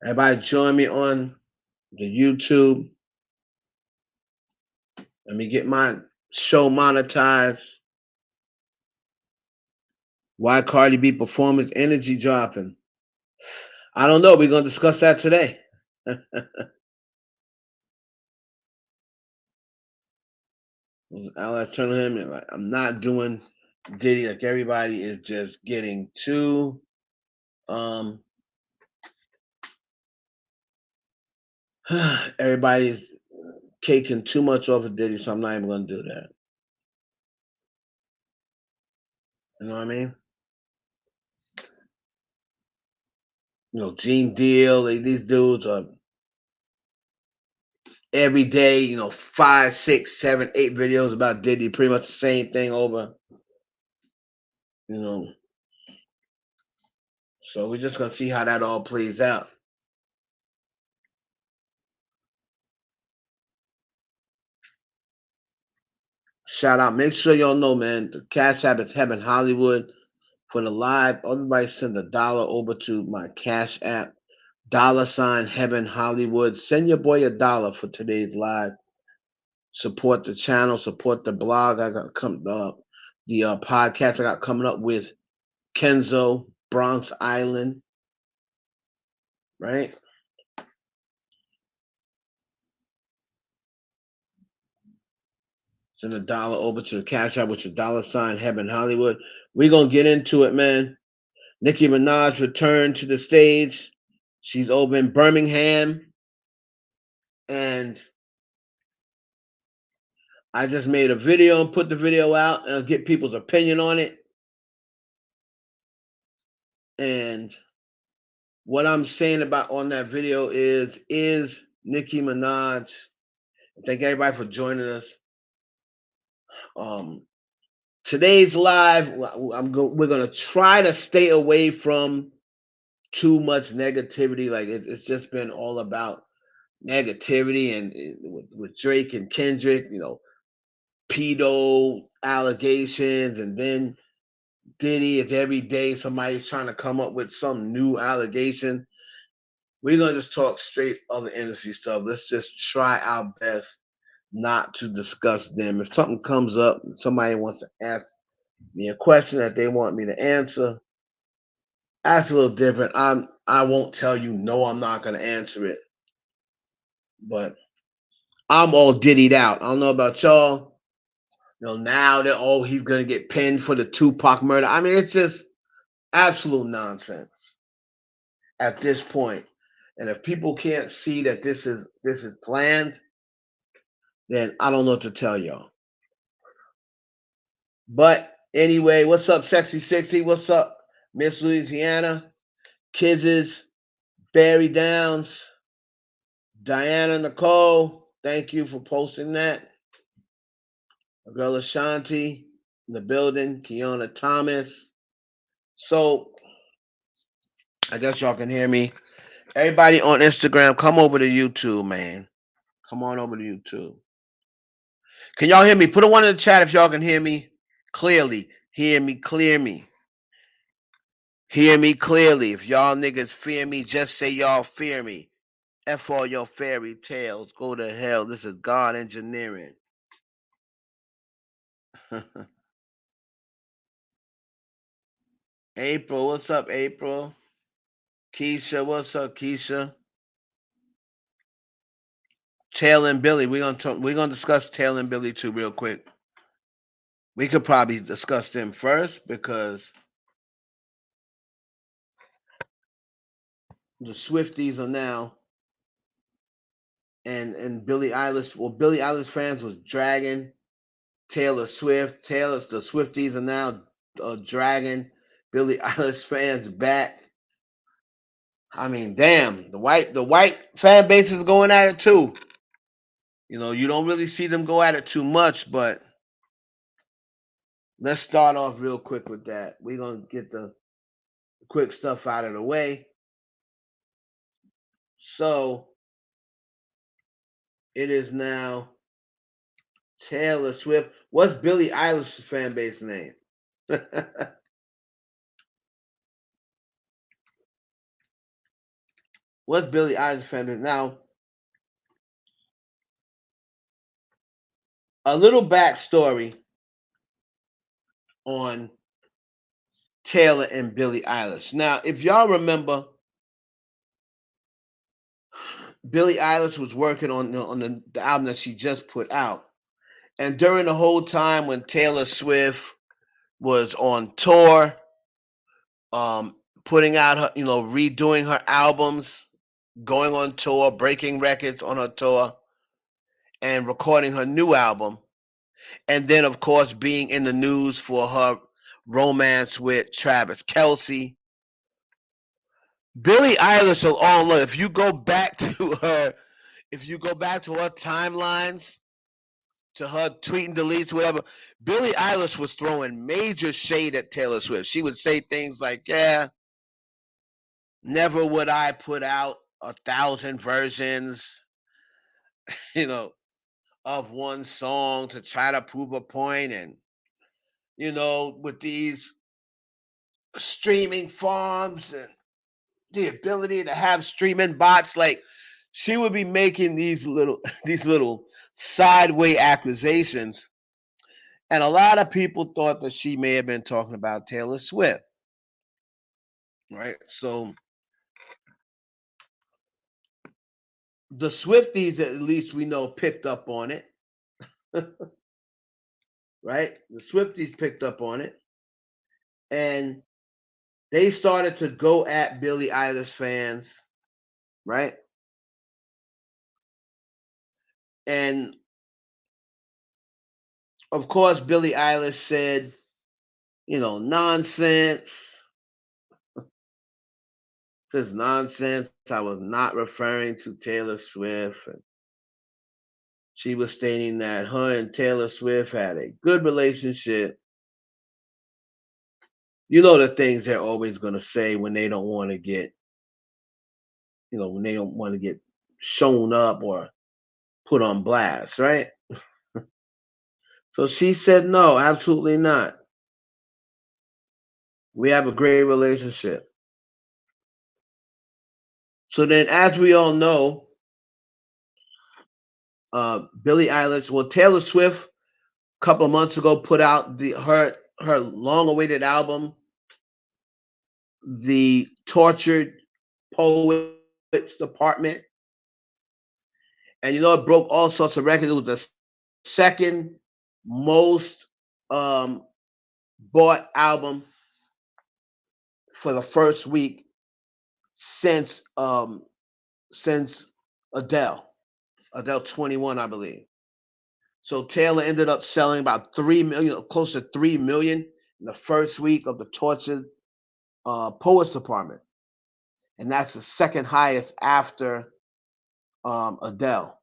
Everybody join me on the YouTube. Let me get my show monetized. Why Cardi B performance energy dropping? I don't know. We're gonna discuss that today. I'll turn to him and like, I'm not doing Diddy. Like everybody is just getting too um everybody's caking too much off of Diddy, so I'm not even gonna do that. You know what I mean? Gene Deal, like, these dudes are every day, 5, 6, 7, 8 videos about Diddy, pretty much the same thing over, you know. So we're just gonna see how that all plays out. Shout out. Make sure y'all know, man, the Cash App is Heaven Hollywood for the live. Everybody send $1 over to my Cash App. $ Heaven Hollywood. Send your boy $1 for today's live. Support the channel. Support the blog. I got the podcast I got coming up with Kenzo, Bronx Island. Right? Send $1 over to the Cash App, which is $ Heaven Hollywood. We're gonna get into it, man. Nicki Minaj returned to the stage. She's over in Birmingham. And I just made a video and put the video out and I'll get people's opinion on it. And what I'm saying about on that video is Nicki Minaj. Thank everybody for joining us. Today's live, we're gonna try to stay away from too much negativity. Like it's just been all about negativity and with Drake and Kendrick, pedo allegations, and then Diddy. If every day somebody's trying to come up with some new allegation, we're gonna just talk straight other industry stuff. Let's just try our best not to discuss them. If something comes up, somebody wants to ask me a question that they want me to answer, that's a little different. I won't tell you no, I'm not gonna answer it. But I'm all diddied out. I don't know about y'all. Now that he's gonna get pinned for the Tupac murder. I mean, it's just absolute nonsense at this point. And if people can't see that this is planned, then I don't know what to tell y'all. But anyway, what's up, Sexy 60? What's up, Miss Louisiana? Kiz's, Barry Downs, Diana Nicole. Thank you for posting that. My girl Ashanti in the building. Kiona Thomas. So I guess y'all can hear me. Everybody on Instagram, come over to YouTube, man. Come on over to YouTube. Can y'all hear me? Put a one in the chat if y'all can hear me clearly. Hear me, clear me. Hear me clearly. If y'all niggas fear me, just say y'all fear me. F all your fairy tales. Go to hell. This is God engineering. April, what's up, April? Keisha, what's up, Keisha? Tail and Billie. We're gonna discuss Tail and Billie too real quick. We could probably discuss them first because the Swifties are now and Billie Eilish. Well, Billie Eilish fans was dragging Taylor Swift. The Swifties are now dragging Billie Eilish fans back. I mean, damn, the white fan base is going at it too. You don't really see them go at it too much, but let's start off real quick with that. We're gonna get the quick stuff out of the way. So it is now Taylor Swift. What's Billie Eilish's fan base name? Was Billie Eilish fan? Now, a little backstory on Taylor and Billie Eilish. Now, if y'all remember, Billie Eilish was working on the album that she just put out, and during the whole time when Taylor Swift was on tour, putting out her, redoing her albums, going on tour, breaking records on her tour, and recording her new album, and then of course being in the news for her romance with Travis Kelsey. Billie Eilish will all look. If you go back to her timelines, to her tweeting deletes, whatever, Billie Eilish was throwing major shade at Taylor Swift. She would say things like, "Yeah, never would I put out 1,000 versions, you know, of one song to try to prove a point, and with these streaming farms and the ability to have streaming bots, like she would be making these little these little sideway accusations, and a lot of people thought that she may have been talking about Taylor Swift, right? So the Swifties, at least we know, picked up on it, right? The Swifties picked up on it, and they started to go at Billie Eilish fans, right? And of course, Billie Eilish said, nonsense. Says nonsense. I was not referring to Taylor Swift. And she was stating that her and Taylor Swift had a good relationship. You know the things they're always going to say when they don't want to get, when they don't want to get shown up or put on blast, right? So she said, no, absolutely not. We have a great relationship. So then, as we all know, Billie Eilish, well, Taylor Swift, a couple of months ago, put out her long-awaited album, The Tortured Poets Department, and it broke all sorts of records. It was the second most bought album for the first week since Adele. Adele 21, I believe. So Taylor ended up selling about 3 million, close to 3 million in the first week of the Tortured Poets Department, and that's the second highest after Adele.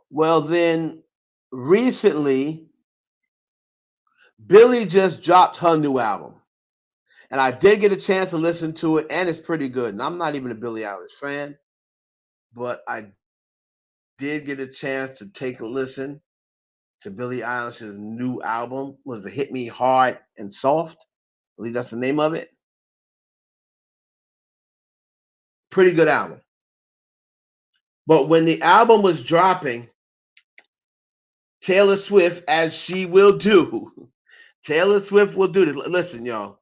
Well, then recently, Billie just dropped her new album, and I did get a chance to listen to it, and it's pretty good. And I'm not even a Billie Eilish fan, but I did get a chance to take a listen to Billie Eilish's new album. Was it Hit Me Hard and Soft? I believe that's the name of it. Pretty good album. But when the album was dropping, Taylor Swift, as she will do, Taylor Swift will do this. Listen, y'all.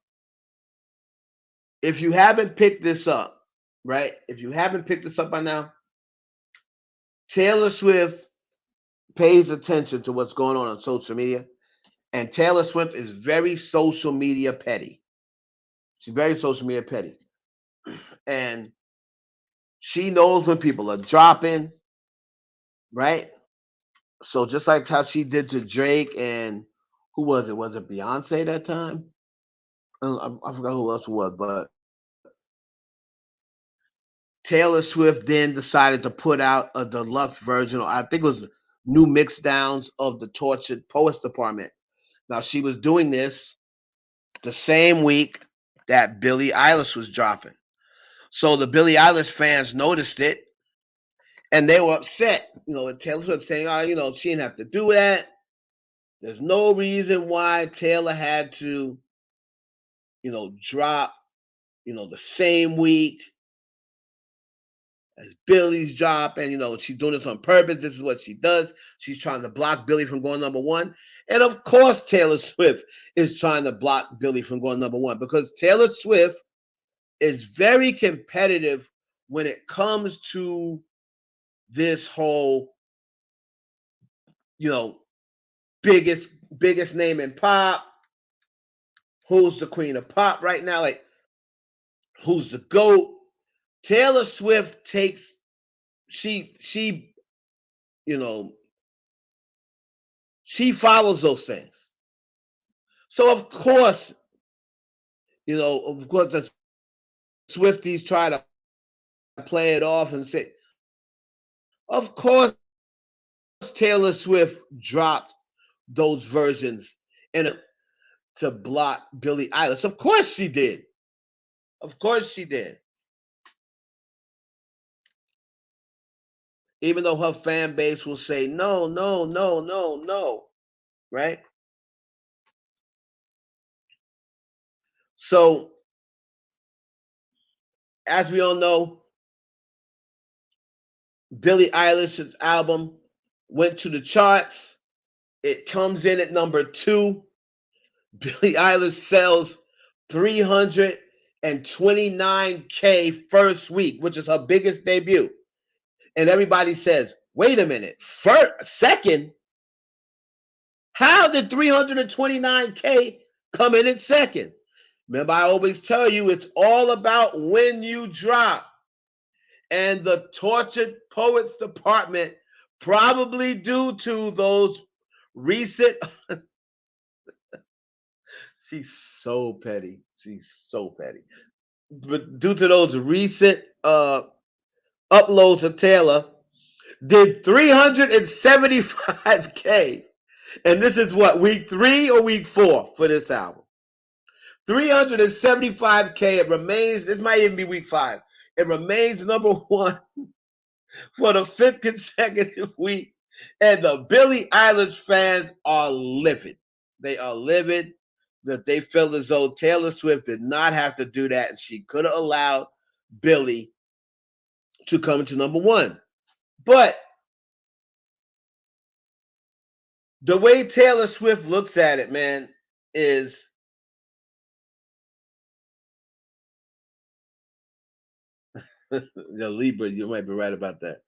If you haven't picked this up, right? If you haven't picked this up by now, Taylor Swift pays attention to what's going on social media, and Taylor Swift is very social media petty. She's very social media petty, and she knows when people are dropping, right? So just like how she did to Drake and who was it? Was it Beyonce that time? I forgot who else it was, but Taylor Swift then decided to put out a deluxe version, or I think it was new mix downs of the Tortured Poets Department. Now she was doing this the same week that Billie Eilish was dropping. So the Billie Eilish fans noticed it and they were upset. With Taylor Swift saying, "Oh, she didn't have to do that. There's no reason why Taylor had to, drop, the same week. as Billie's dropping. She's doing this on purpose. This is what she does. She's trying to block Billie from going number one. And of course, Taylor Swift is trying to block Billie from going number one, because Taylor Swift is very competitive when it comes to this whole, biggest name in pop. Who's the queen of pop right now? Like, who's the GOAT? Taylor Swift takes, she follows those things. So of course, the Swifties try to play it off and say, of course, Taylor Swift dropped those versions to block Billie Eilish. Of course she did. Of course she did. Even though her fan base will say, no, no, no, no, no. Right? So, as we all know, Billie Eilish's album went to the charts. It comes in at number 2. Billie Eilish sells 329K first week, which is her biggest debut. And everybody says, wait a minute, second? How did 329K come in at second? Remember, I always tell you, it's all about when you drop. And the Tortured Poets Department, probably due to those recent... She's so petty. She's so petty. But due to those recent uploads of Taylor, did 375K. And this is what, week 3 or week 4 for this album? 375K. It remains, this might even be week 5. It remains number 1 for the 5th consecutive week. And the Billie Eilish fans are livid. They are livid that they feel as though Taylor Swift did not have to do that, and she could have allowed Billie to come to number 1. But the way Taylor Swift looks at it, man, is the Libra, you might be right about that.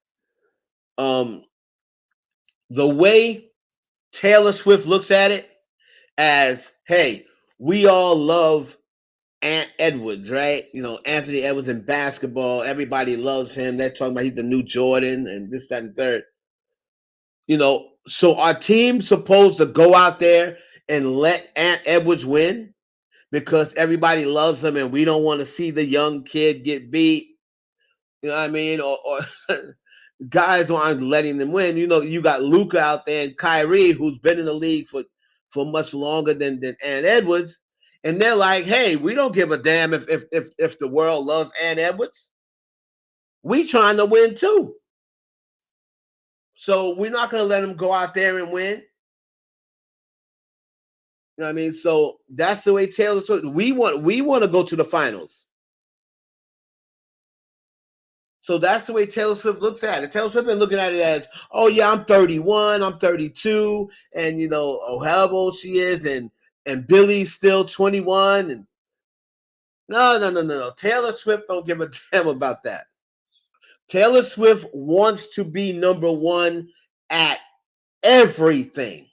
The way Taylor Swift looks at it as, hey, we all love Ant Edwards, right? Anthony Edwards in basketball. Everybody loves him. They're talking about he's the new Jordan and this, that, and third. So our team's supposed to go out there and let Ant Edwards win because everybody loves him and we don't want to see the young kid get beat. You know what I mean? Or guys aren't letting them win. You got Luka out there and Kyrie, who's been in the league for much longer than Ant Edwards. And they're like, hey, we don't give a damn if the world loves Ant Edwards. We trying to win too. So we're not going to let him go out there and win. You know what I mean? So that's the way Taylor Swift. We want to go to the finals. So that's the way Taylor Swift looks at it. Taylor Swift been looking at it as, oh yeah, I'm 31, I'm 32, and however old she is, and Billie's still 21. And no. Taylor Swift don't give a damn about that. Taylor Swift wants to be number 1 at everything.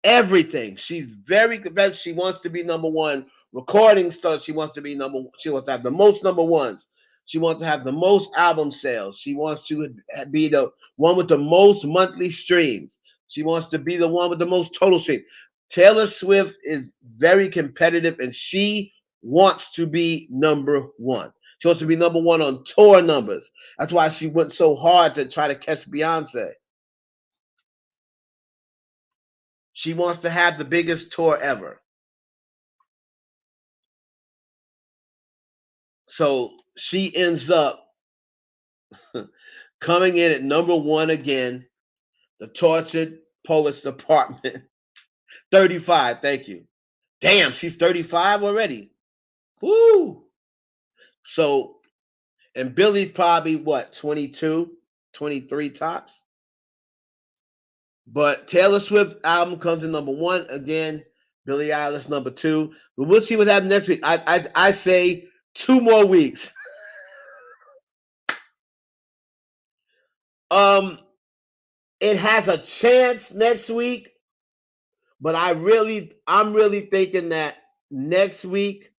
Everything. She's very competitive. She wants to be number 1. Recording stuff, she wants to be number 1. She wants to have the most number 1s. She wants to have the most album sales. She wants to be the one with the most monthly streams. She wants to be the one with the most total streams. Taylor Swift is very competitive, and she wants to be number 1. She wants to be number 1 on tour numbers. That's why she went so hard to try to catch Beyonce. She wants to have the biggest tour ever. So she ends up coming in at number 1 again, the Tortured Poets Department. 35, thank you. Damn, she's 35 already. Woo! So And Billie's probably what, 22, 23 tops. But Taylor Swift album comes in number one again. Billie Eilish number two. But we'll see what happens next week. I say 2 more weeks. Um, it has a chance next week, but I'm really thinking that next week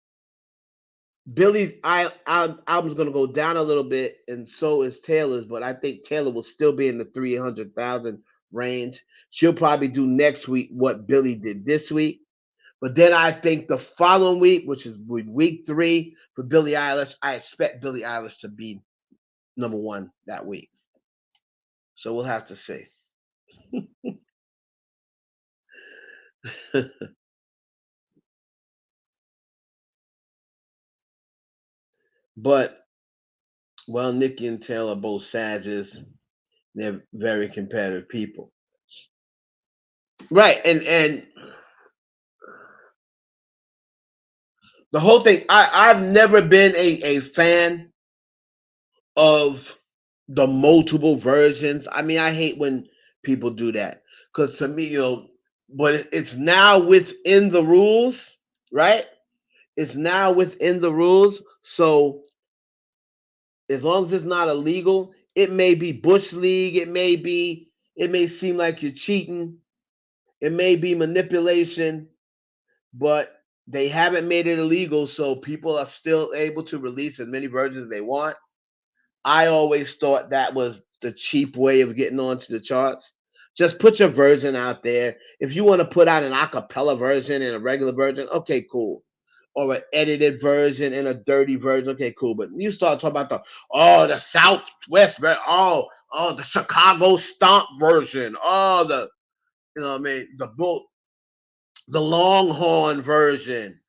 Billie's album's going to go down a little bit, and so is Taylor's. But I think Taylor will still be in the 300,000 range. She'll probably do next week what Billie did this week. But then I think the following week, which is week 3 for Billie Eilish, I expect Billie Eilish to be number one that week. So we'll have to see. But well, Nicki and Taylor are both Sages. They're very competitive people. Right. And the whole thing, I've never been a fan of the multiple versions. I mean, I hate when people do that. Because to me, but it's now within the rules, right? It's now within the rules. So as long as it's not illegal, it may be Bush League, it may seem like you're cheating, it may be manipulation, but they haven't made it illegal, so people are still able to release as many versions as they want. I always thought that was the cheap way of getting onto the charts. Just put your version out there. If you want to put out an acapella version and a regular version, okay, cool. Or an edited version and a dirty version, okay, cool. But you start talking about the Southwest, the Chicago stomp version, what I mean, the Longhorn version,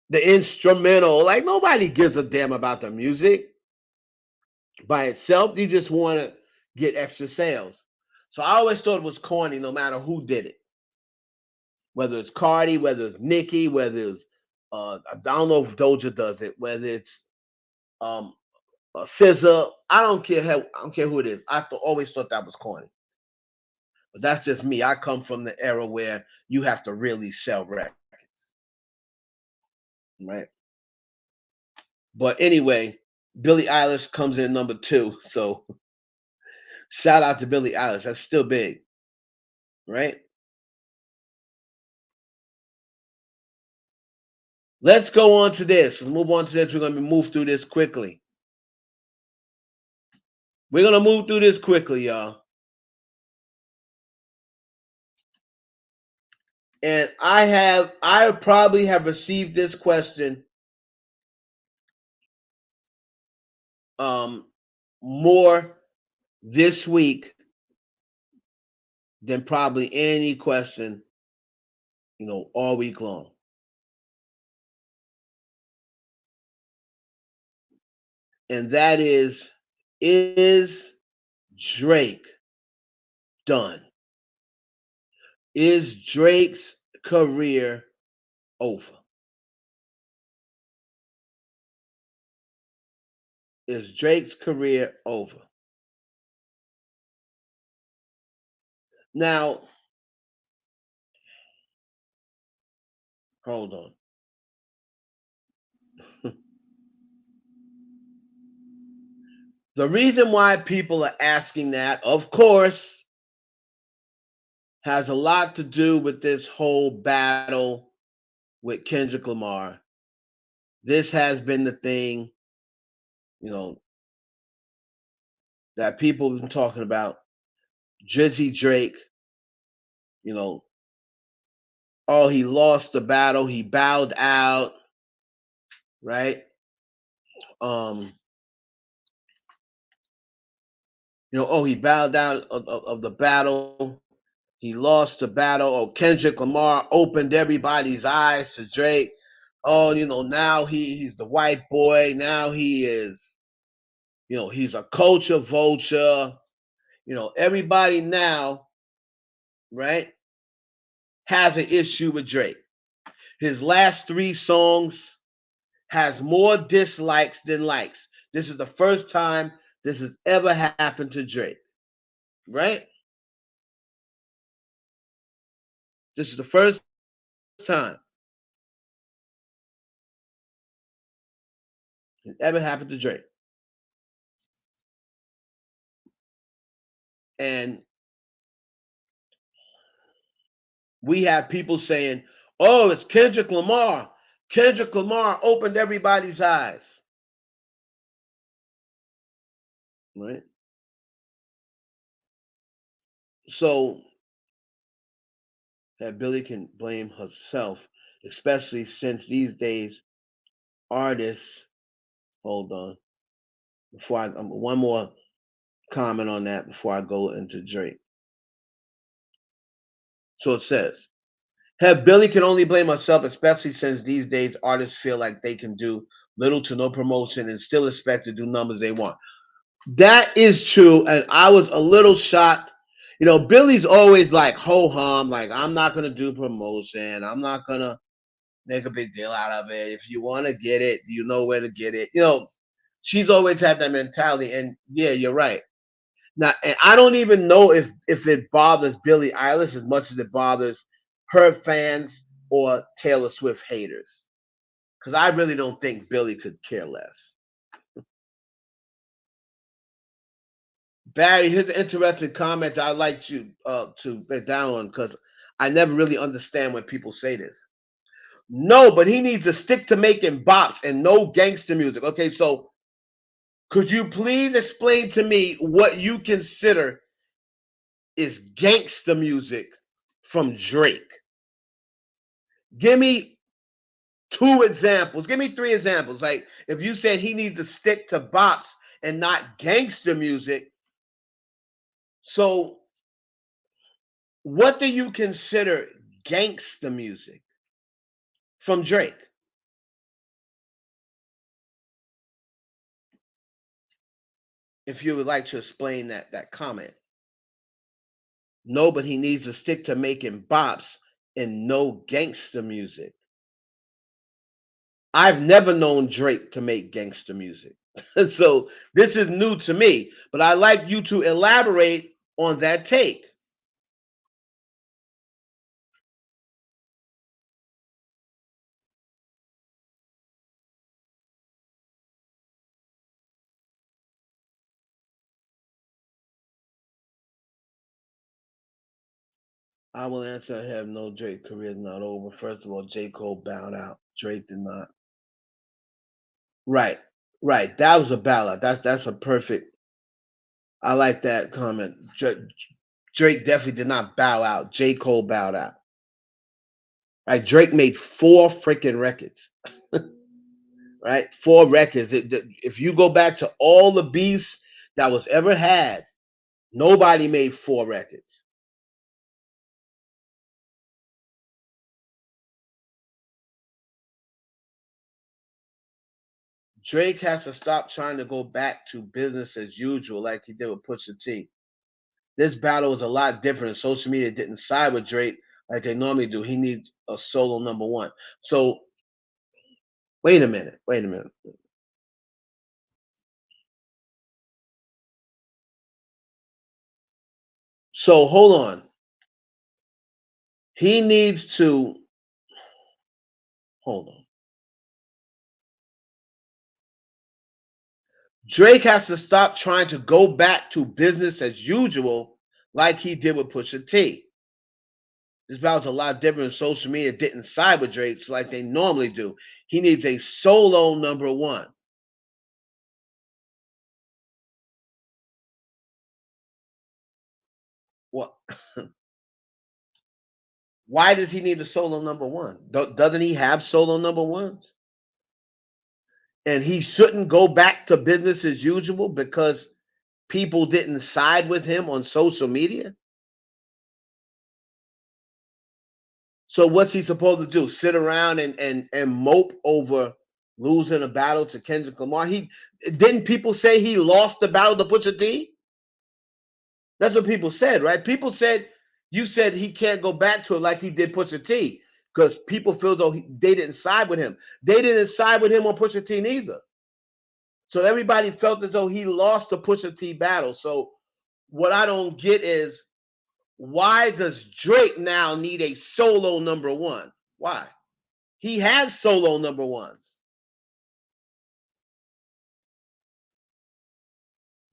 the instrumental. Like nobody gives a damn about the music by itself. You just want to get extra sales. So I always thought it was corny, no matter who did it, whether it's Cardi, whether it's Nicki, whether it's I don't know if Doja does it, whether it's um SZA. I don't care who it is. Always thought that was corny. But that's just me. I come from the era where you have to really sell records, right? But anyway, Billie Eilish comes in number two. So shout out to Billie Eilish. That's still big, right? Let's go on to this. Let's move on to this. We're going to move through this quickly. We're going to move through this quickly, y'all. And I probably have received this question more this week than probably any question, all week long. And that is Drake done? Is Drake's career over? Is Drake's career over? Now, hold on. The reason why people are asking that, of course, has a lot to do with this whole battle with Kendrick Lamar. This has been the thing, you know, that people have been talking about. Drizzy Drake, you know, oh, he lost the battle, he bowed out, right? Um, oh, he bowed out of the battle. He lost the battle. Oh, Kendrick Lamar opened everybody's eyes to Drake. Oh, now he's the white boy. Now he is, he's a culture vulture. Everybody now, right, has an issue with Drake. His last 3 songs has more dislikes than likes. This is the first time this has ever happened to Drake, right? This is the first time it's ever happened to Drake. And we have people saying, oh, it's Kendrick Lamar. Kendrick Lamar opened everybody's eyes, right? So that Billie can blame herself, especially since these days artists. Hold on, before I one more comment on that before I go into Drake. So it says, "Have Billie can only blame herself, especially since these days artists feel like they can do little to no promotion and still expect to do numbers they want." That is true, and I was a little shocked. You know, Billie's always like ho hum, like I'm not gonna do promotion, I'm not gonna make a big deal out of it. If you want to get it, you know where to get it. You know, she's always had that mentality, and yeah, you're right. Now, and I don't even know if it bothers Billie Eilish as much as it bothers her fans or Taylor Swift haters, because I really don't think Billie could care less. Barry, here's an interesting comment I'd like you to get down on because I never really understand when people say this. No, but he needs to stick to making bops and no gangster music. Okay, so could you please explain to me what you consider is gangster music from Drake? Give me two examples. Give me three examples. Like if you said he needs to stick to bops and not gangster music, so what do you consider gangster music from Drake? If you would like to explain that comment. No, but he needs to stick to making bops and no gangster music. I've never known Drake to make gangster music. So this is new to me, but I'd like you to elaborate on that take. I will answer. I have no Drake career is not over. First of all, J. Cole bowed out. Drake did not. Right, right. That was a ballad. That's a perfect. I like that comment. Drake definitely did not bow out. J. Cole bowed out. Right, Drake made four freaking records. Right, four records. If you go back to all the beefs that was ever had, nobody made four records. Drake has to stop trying to go back to business as usual like he did with Pusha T. This battle was a lot different. Social media didn't side with Drake like they normally do. He needs a solo number one. So wait a minute. Wait a minute. So hold on. He needs to hold on. Drake has to stop trying to go back to business as usual like he did with Pusha T. This battle's a lot different. Social media didn't side with Drake like they normally do. He needs a solo number one. What? Why does he need a solo number one? Doesn't he have solo number ones? And he shouldn't go back to business as usual because people didn't side with him on social media. So what's he supposed to do? Sit around and mope over losing a battle to Kendrick Lamar? He didn't people say he lost the battle to Pusha T? That's what people said, right? People said you said he can't go back to it like he did Pusha T because people feel though they didn't side with him. They didn't side with him on Pusha T neither. So everybody felt as though he lost the Pusha T battle. So what I don't get is, why does Drake now need a solo number one? Why? He has solo number ones.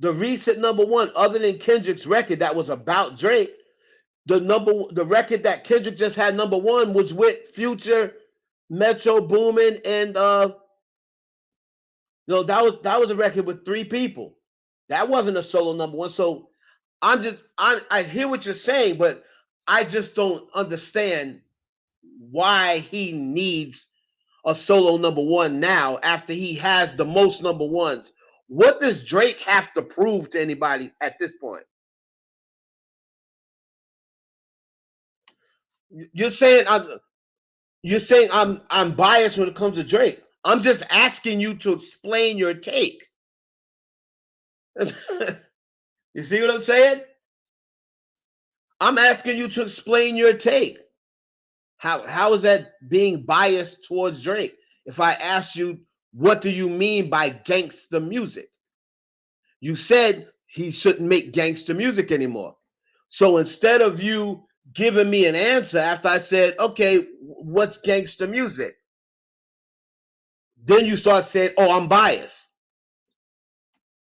The recent number one, other than Kendrick's record that was about Drake, the record that Kendrick just had number one was with Future, Metro Boomin, and that was a record with three people. That wasn't a solo number one. So I hear what you're saying, but I just don't understand why he needs a solo number one now after he has the most number ones. What does Drake have to prove to anybody at this point? You're saying I'm biased when it comes to Drake. I'm just asking you to explain your take. You see what I'm saying? I'm asking you to explain your take. How is that being biased towards Drake? If I ask you, what do you mean by gangster music? You said he shouldn't make gangster music anymore. So instead of you giving me an answer after I said, okay, what's gangster music? Then you start saying, oh, I'm biased.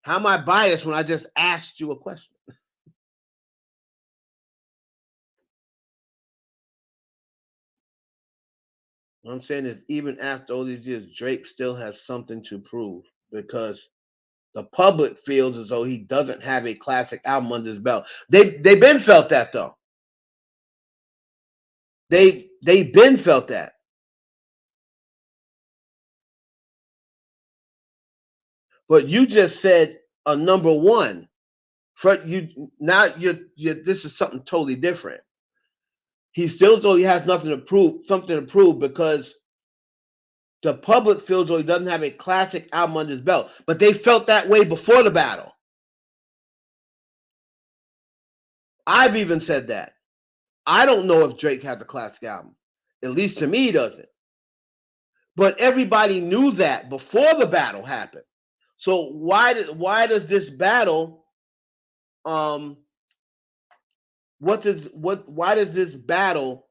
How am I biased when I just asked you a question? What I'm saying is, even after all these years, Drake still has something to prove, because the public feels as though he doesn't have a classic album under his belt. They've been felt that though. They've been felt that. But you just said a number one. For you now, you this is something totally different. He still though he has something to prove, because the public feels though he doesn't have a classic album under his belt. But they felt that way before the battle. I've even said that. I don't know if Drake has a classic album. At least to me, he doesn't. But everybody knew that before the battle happened. So why does this battle why does this battle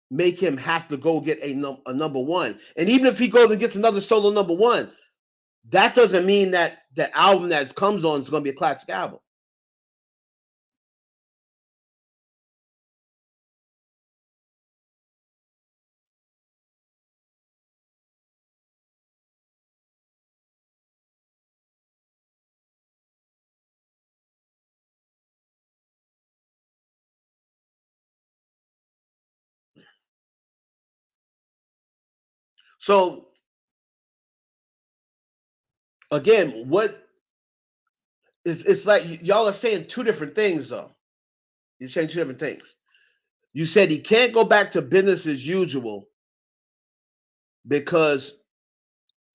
make him have to go get a number one? And even if he goes and gets another solo number one, that doesn't mean that the album that comes on is going to be a classic album. So again, it's like y'all are saying two different things though. You're saying two different things. You said he can't go back to business as usual because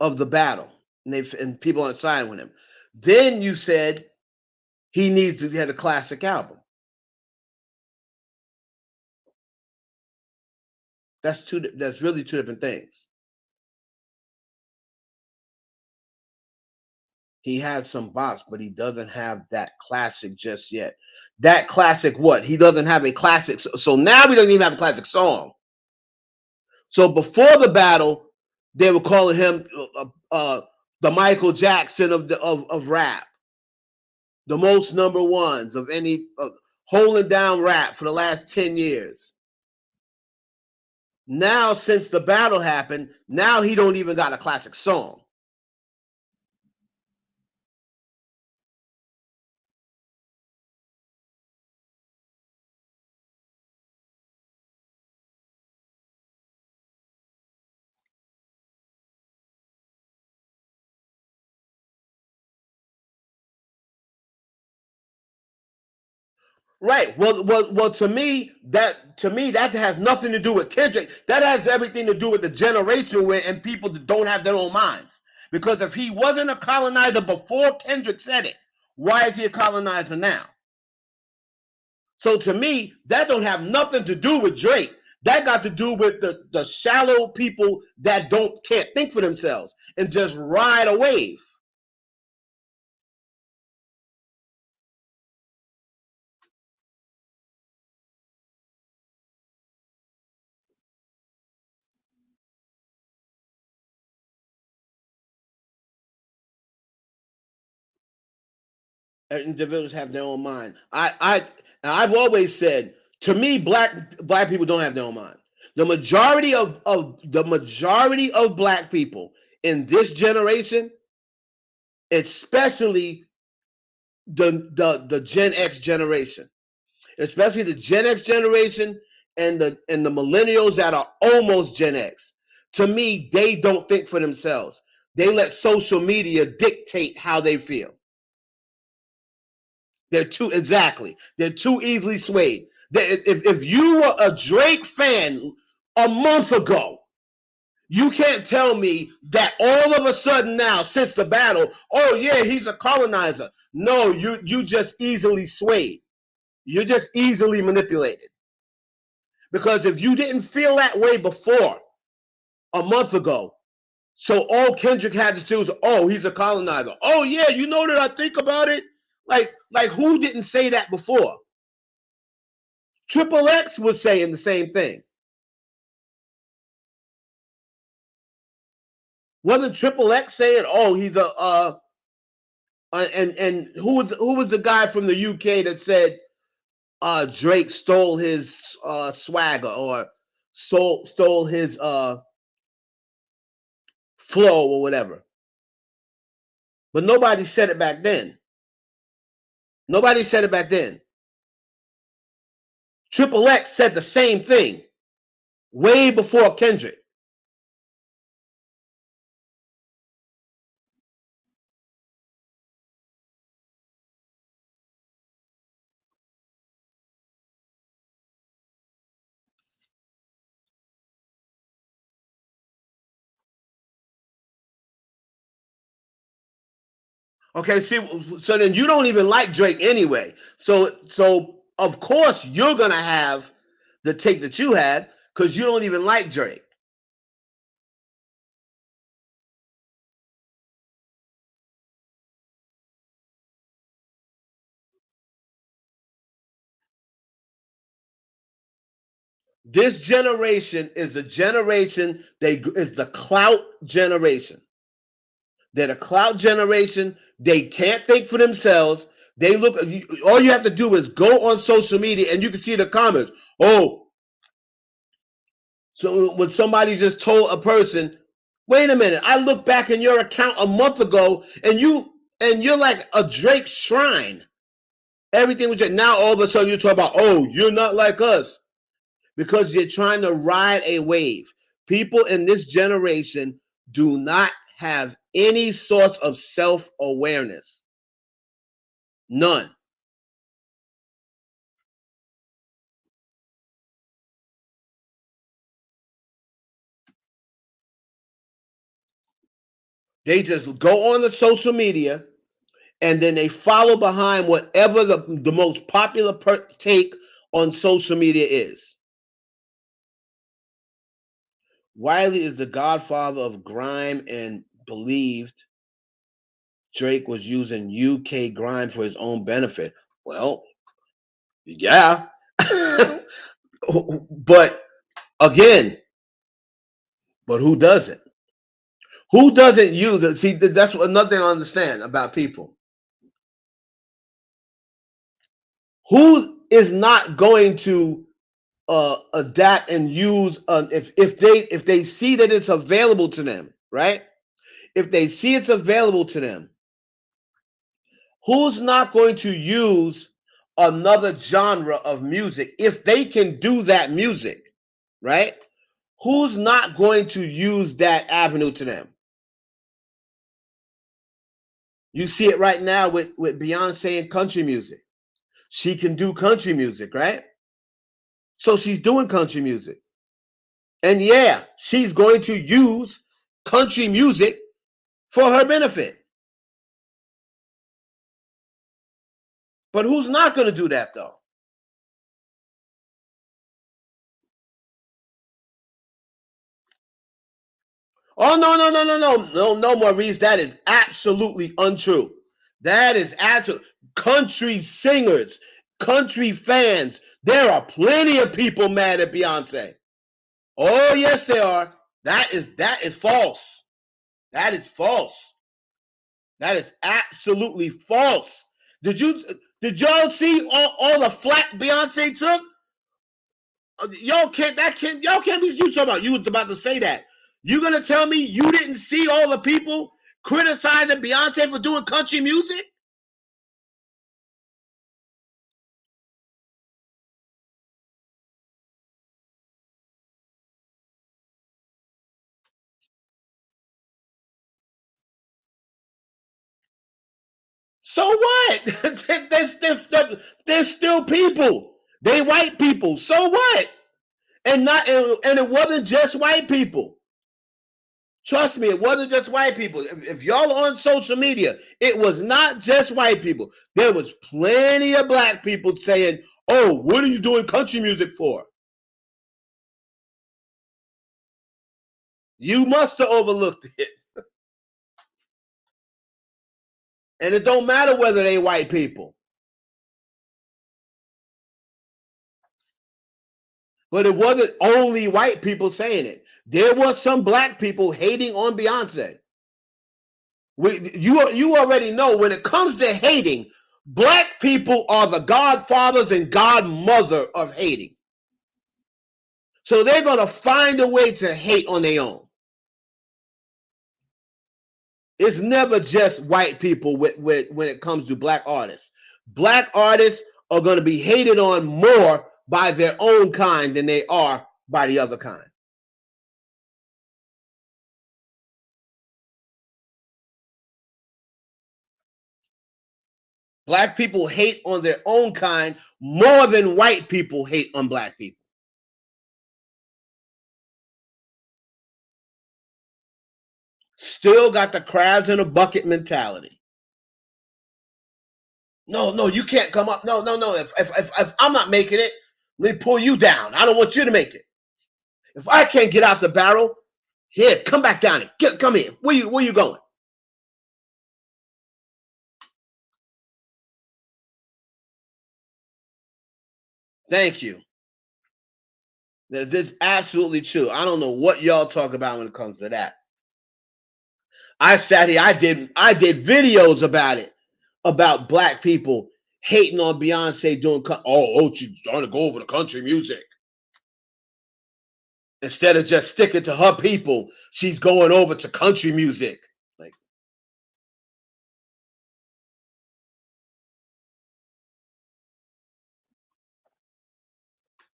of the battle, and people aren't signing with him. Then you said he needs to get a classic album. That's really two different things. He has some bops, but he doesn't have that classic just yet. That classic, what? He doesn't have a classic. So now we don't even have a classic song. So before the battle, they were calling him the Michael Jackson of rap, the most number ones of any, holding down rap for the last 10 years. Now, since the battle happened, now he don't even got a classic song. Right. Well. To me, that has nothing to do with Kendrick. That has everything to do with the generation and people that don't have their own minds. Because if he wasn't a colonizer before Kendrick said it, why is he a colonizer now? So to me, that don't have nothing to do with Drake. That got to do with the shallow people that can't think for themselves and just ride a wave. Individuals have their own mind. I've always said, to me, black people don't have their own mind. The majority of black people in this generation, especially the Gen X generation, especially the Gen X generation and the millennials that are almost Gen X. To me, they don't think for themselves. They let social media dictate how they feel. They're too easily swayed. If you were a Drake fan a month ago, you can't tell me that all of a sudden now, since the battle, oh yeah, he's a colonizer. No, you just easily swayed. You're just easily manipulated. Because if you didn't feel that way before a month ago, so all Kendrick had to do was, oh, he's a colonizer. Oh yeah, you know that I think about it. Like who didn't say that before? Triple X was saying the same thing. Wasn't Triple X saying, "Oh, he's a and who was the guy from the UK that said Drake stole his swagger or stole his flow or whatever?" But nobody said it back then. Nobody said it back then. Triple X said the same thing way before Kendrick. Okay, see, so then you don't even like Drake anyway. So of course you're gonna have the take that you had because you don't even like Drake. This generation is the generation they is the clout generation. They're the clout generation. They can't think for themselves. They look. All you have to do is go on social media, and you can see the comments. Oh, so when somebody just told a person, "Wait a minute, I look back in your account a month ago, and you're like a Drake shrine. Everything was just now all of a sudden you talk about, oh, you're not like us because you're trying to ride a wave. People in this generation do not have any sorts of self awareness. None. They just go on the social media and then they follow behind whatever the most popular take on social media is. Wiley is the godfather of grime and believed Drake was using UK grime for his own benefit. Well, yeah. But again, but who doesn't? Who doesn't use it? See, that's another thing I understand about people. Who is not going to adapt and use if they see that it's available to them, right? If they see it's available to them, who's not going to use another genre of music if they can do that music, right? Who's not going to use that avenue to them? You see it right now with Beyonce and country music. She can do country music, right? So she's doing country music. And yeah, she's going to use country music for her benefit. But who's not going to do that though? Oh no, Maurice. That is absolutely untrue. That is absolute. Country singers, country fans. There are plenty of people mad at Beyonce. Oh yes, there are. That is false. That is false. That is absolutely false. Did you did y'all see all the flack Beyonce took? Y'all can't be you talking about. You was about to say that. You gonna tell me you didn't see all the people criticizing Beyonce for doing country music? So what? There's still people. They white people. So what? And it wasn't just white people. Trust me, it wasn't just white people. If y'all are on social media, it was not just white people. There was plenty of black people saying, "Oh, what are you doing country music for?" You must have overlooked it. And it don't matter whether they white people. But it wasn't only white people saying it. There was some black people hating on Beyonce. You already know when it comes to hating, black people are the godfathers and godmother of hating. So they're gonna find a way to hate on their own. It's never just white people when it comes to black artists. Black artists are gonna be hated on more by their own kind than they are by the other kind. Black people hate on their own kind more than white people hate on black people. Still got the crabs in a bucket mentality. No, you can't come up. No. If I'm not making it, let me pull you down. I don't want you to make it. If I can't get out the barrel, here, come back down here. Come here. Where you going? Thank you. This is absolutely true. I don't know what y'all talk about when it comes to that. I sat here. I did videos about it, about black people hating on Beyonce doing. She's trying to go over to country music instead of just sticking to her people. She's going over to country music. Like,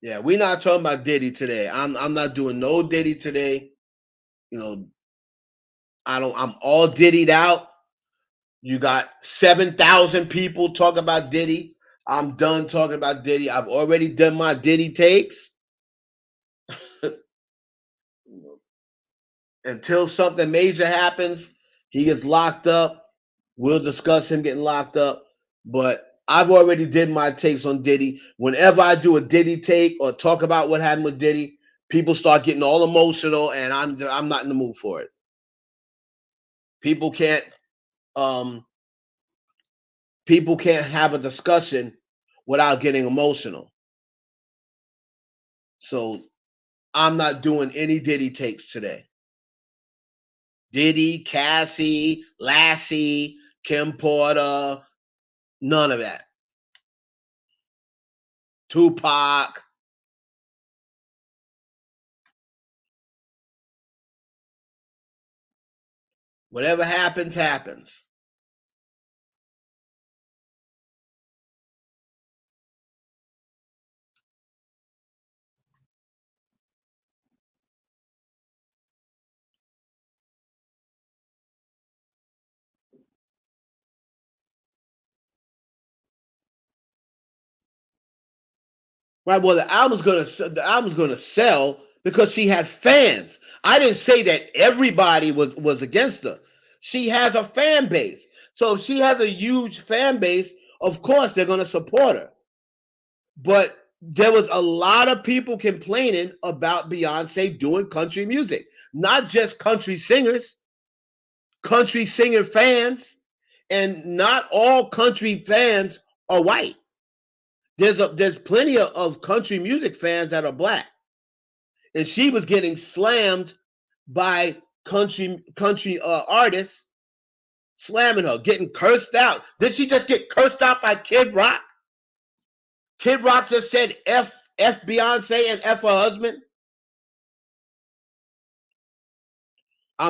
yeah, we're not talking about Diddy today. I'm not doing no Diddy today. You know, I don't. I'm all Diddy'd out. You got 7,000 people talking about Diddy. I'm done talking about Diddy. I've already done my Diddy takes. Until something major happens, he gets locked up. We'll discuss him getting locked up. But I've already did my takes on Diddy. Whenever I do a Diddy take or talk about what happened with Diddy, people start getting all emotional, and I'm not in the mood for it. People can't um people can't have a discussion without getting emotional. So I'm not doing any Diddy takes today. Diddy, Cassie, Lassie, Kim Porter, none of that. Tupac. Whatever happens, happens. Right. Well, the album's gonna sell because she had fans. I didn't say that everybody was against her. She has a fan base. So if she has a huge fan base, of course they're gonna support her. But there was a lot of people complaining about Beyonce doing country music. Not just country singers, country singer fans, and not all country fans are white. There's plenty of country music fans that are black. And she was getting slammed by country artists slamming her, getting cursed out. Did she just get cursed out by Kid Rock? Kid Rock just said F Beyonce and F her husband. I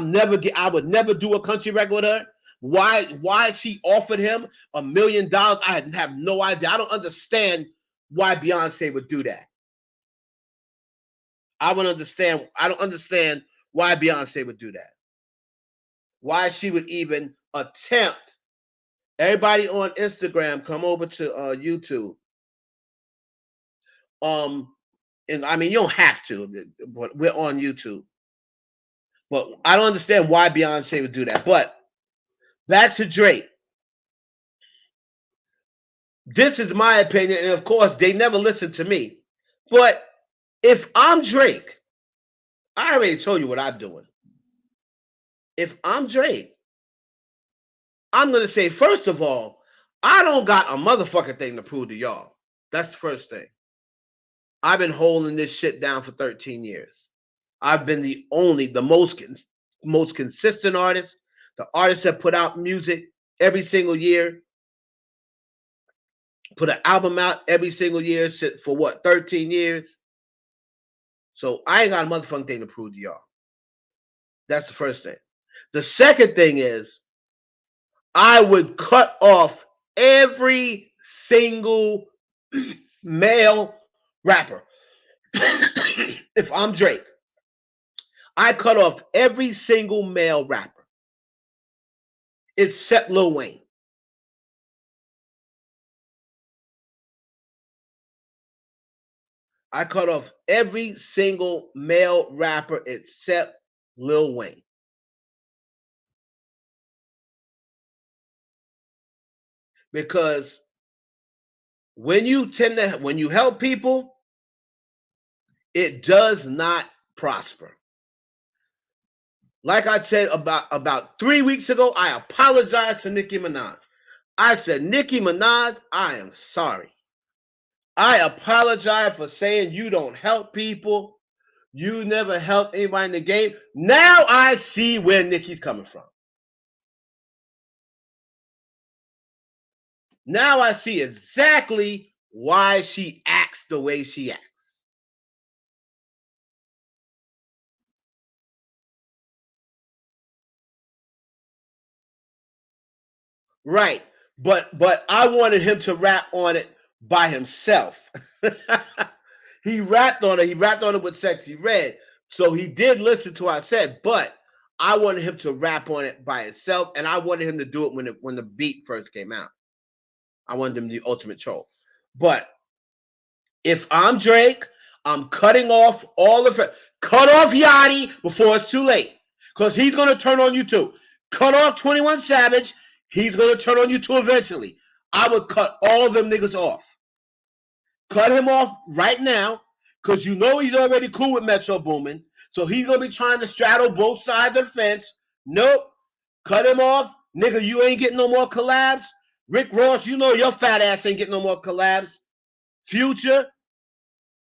would never do a country record with her. Why she offered him $1 million? I have no idea. I don't understand why Beyonce would do that. I don't understand why Beyonce would do that. Why she would even attempt. Everybody on Instagram, come over to YouTube. And I mean, you don't have to, but we're on YouTube. But I don't understand why Beyonce would do that. But back to Drake. This is my opinion, and of course, they never listen to me. But if I'm Drake, I already told you what I'm doing. If I'm Drake, I'm going to say, first of all, I don't got a motherfucking thing to prove to y'all. That's the first thing. I've been holding this shit down for 13 years. I've been the most consistent artist, the artist that put out music every single year, put an album out every single year for what, 13 years? So I ain't got a motherfucking thing to prove to y'all. That's the first thing. The second thing is I would cut off every single male rapper. If I'm Drake, I cut off every single male rapper except Lil Wayne. I cut off every single male rapper except Lil Wayne. Because when you help people, it does not prosper. Like I said about 3 weeks ago, I apologized to Nicki Minaj. I said, Nicki Minaj, I am sorry. I apologize for saying you don't help people. You never helped anybody in the game. Now I see where Nicki's coming from. Now I see exactly why she acts the way she acts. Right. But I wanted him to rap on it by himself. He rapped on it. He rapped on it with Sexy Red. So he did listen to what I said, but I wanted him to rap on it by himself, and I wanted him to do it when the beat first came out. I wanted him to do Ultimate Troll. But if I'm Drake, I'm cutting off all of it. Cut off Yachty before it's too late. Because he's going to turn on you too. Cut off 21 Savage. He's going to turn on you too eventually. I would cut all them niggas off. Cut him off right now. Because you know he's already cool with Metro Boomin. So he's going to be trying to straddle both sides of the fence. Nope. Cut him off. Nigga, you ain't getting no more collabs. Rick Ross, you know your fat ass ain't getting no more collabs. Future,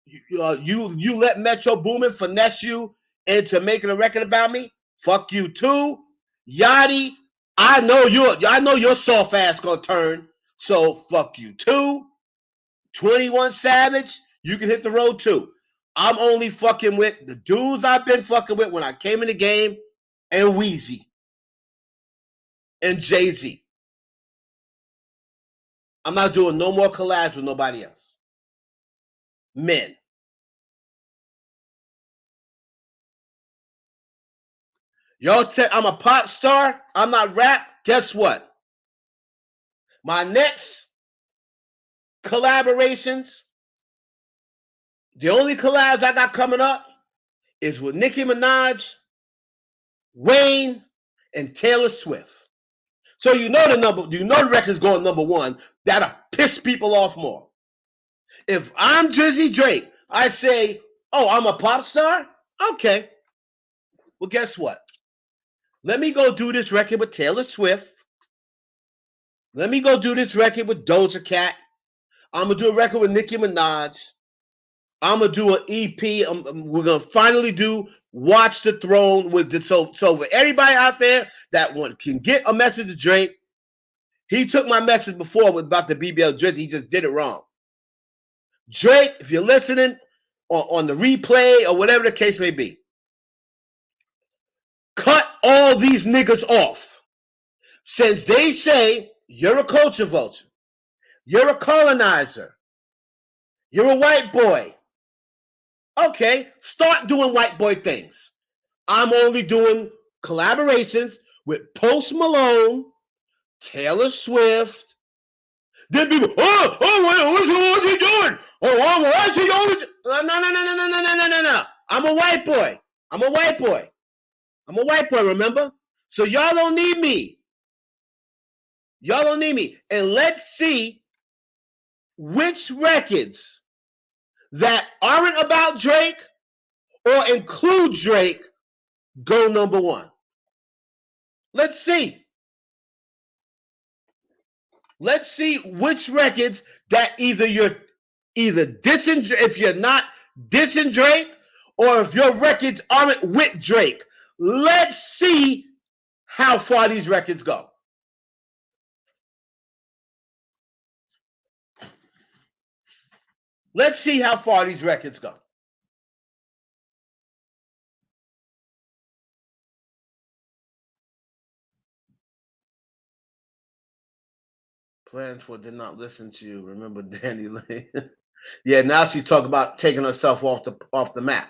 you let Metro Boomin finesse you into making a record about me. Fuck you too. Yachty, I know your soft ass gonna turn. So fuck you too. 21 Savage, you can hit the road too. I'm only fucking with the dudes I've been fucking with when I came in the game, and Weezy and Jay-Z. I'm not doing no more collabs with nobody else. Men. Y'all said I'm a pop star. I'm not rap. Guess what? My next collaborations, the only collabs I got coming up is with Nicki Minaj, Wayne, and Taylor Swift. So you know the record's going number one. That'll piss people off more. If I'm Drizzy Drake, I say, oh, I'm a pop star? Okay. Well, guess what? Let me go do this record with Taylor Swift. Let me go do this record with Doja Cat. I'm going to do a record with Nicki Minaj. I'm going to do an EP. We're going to finally do Watch the Throne with the, so for everybody out there that can get a message to Drake, he took my message before about the BBL Drizzy. He just did it wrong. Drake, if you're listening on the replay or whatever the case may be, cut all these niggas off. Since they say you're a culture vulture, you're a colonizer, you're a white boy. Okay, start doing white boy things. I'm only doing collaborations with Post Malone, Taylor Swift. Then people, what's he doing? Oh, what's he always? No. I'm a white boy. I'm a white boy. I'm a white boy, remember? So y'all don't need me. Y'all don't need me. And let's see which records that aren't about Drake or include Drake go number one. Let's see. Let's see which records that you're dissing, if you're not dissing Drake, or if your records aren't with Drake. Let's see how far these records go. Let's see how far these records go. Plans for did not listen to you. Remember Danny Lane? Yeah, now she's talking about taking herself off the map.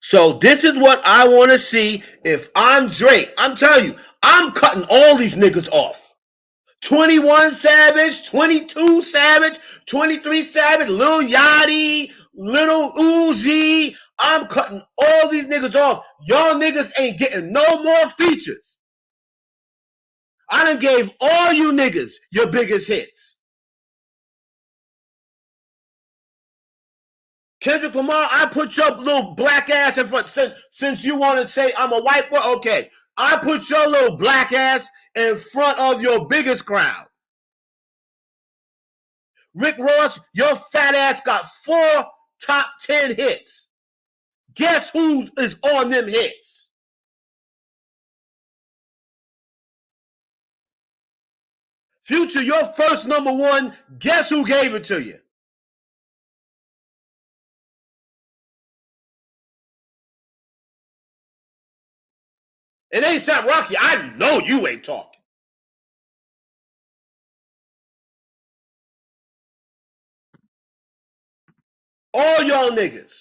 So this is what I want to see if I'm Drake. I'm telling you, I'm cutting all these niggas off. 21 Savage, 22 Savage, 23 Savage, Lil Yachty, Little Uzi. I'm cutting all these niggas off. Y'all niggas ain't getting no more features. I done gave all you niggas your biggest hits. Kendrick Lamar, I put your little black ass in front. Since you want to say I'm a white boy, okay. I put your little black ass in front of your biggest crowd. Rick Ross, your fat ass got 4 top 10 hits. Guess who is on them hits? Future, your first number one, guess who gave it to you? It ain't Sam Rocky. I know you ain't talking. All y'all niggas.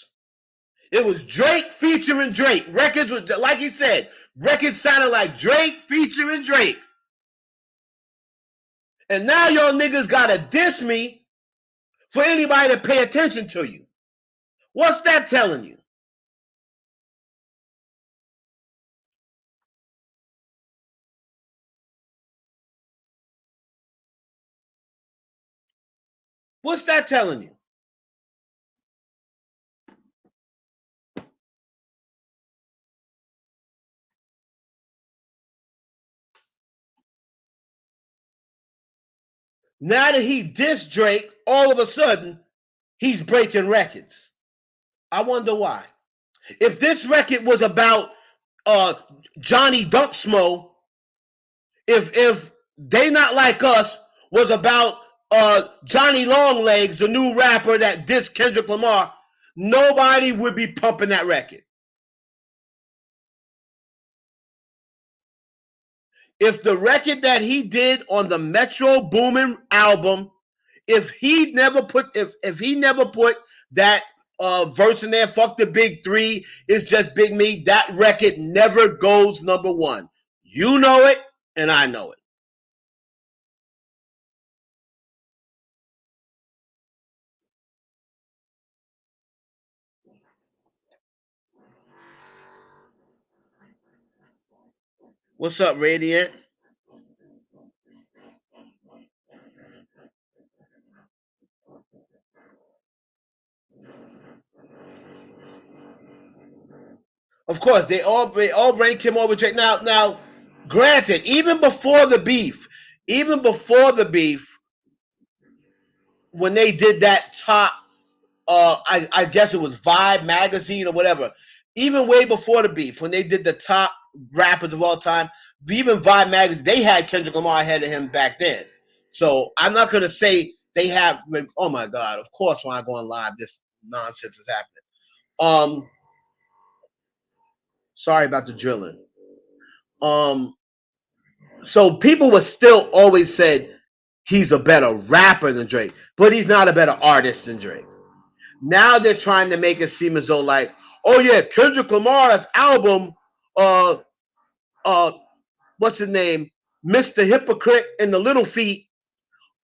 It was Drake featuring Drake. Records was, like he said, records sounded like Drake featuring Drake. And now y'all niggas gotta diss me for anybody to pay attention to you. What's that telling you? What's that telling you? Now that he dissed Drake, all of a sudden, he's breaking records. I wonder why. If this record was about Johnny Dumpsmo, if They Not Like Us was about Johnny Longlegs, the new rapper that dissed Kendrick Lamar, nobody would be pumping that record. If the record that he did on the Metro Boomin album, if he never put that verse in there, fuck the big three, it's just Big Me, that record never goes number one. You know it, and I know it. What's up, Radiant? Of course, they all rank him over Drake. Now, granted, even before the beef, when they did that top, I guess it was Vibe magazine or whatever. Even way before the beef, when they did the top rappers of all time, even Vibe magazine, they had Kendrick Lamar ahead of him back then. So I'm not gonna say they have. Oh my God! Of course, when I go on live, this nonsense is happening. Sorry about the drilling. Um, so people were still always said he's a better rapper than Drake, but he's not a better artist than Drake. Now they're trying to make it seem as though like, oh yeah, Kendrick Lamar's album, uh, uh, what's his name, Mr. Hypocrite and the Little Feet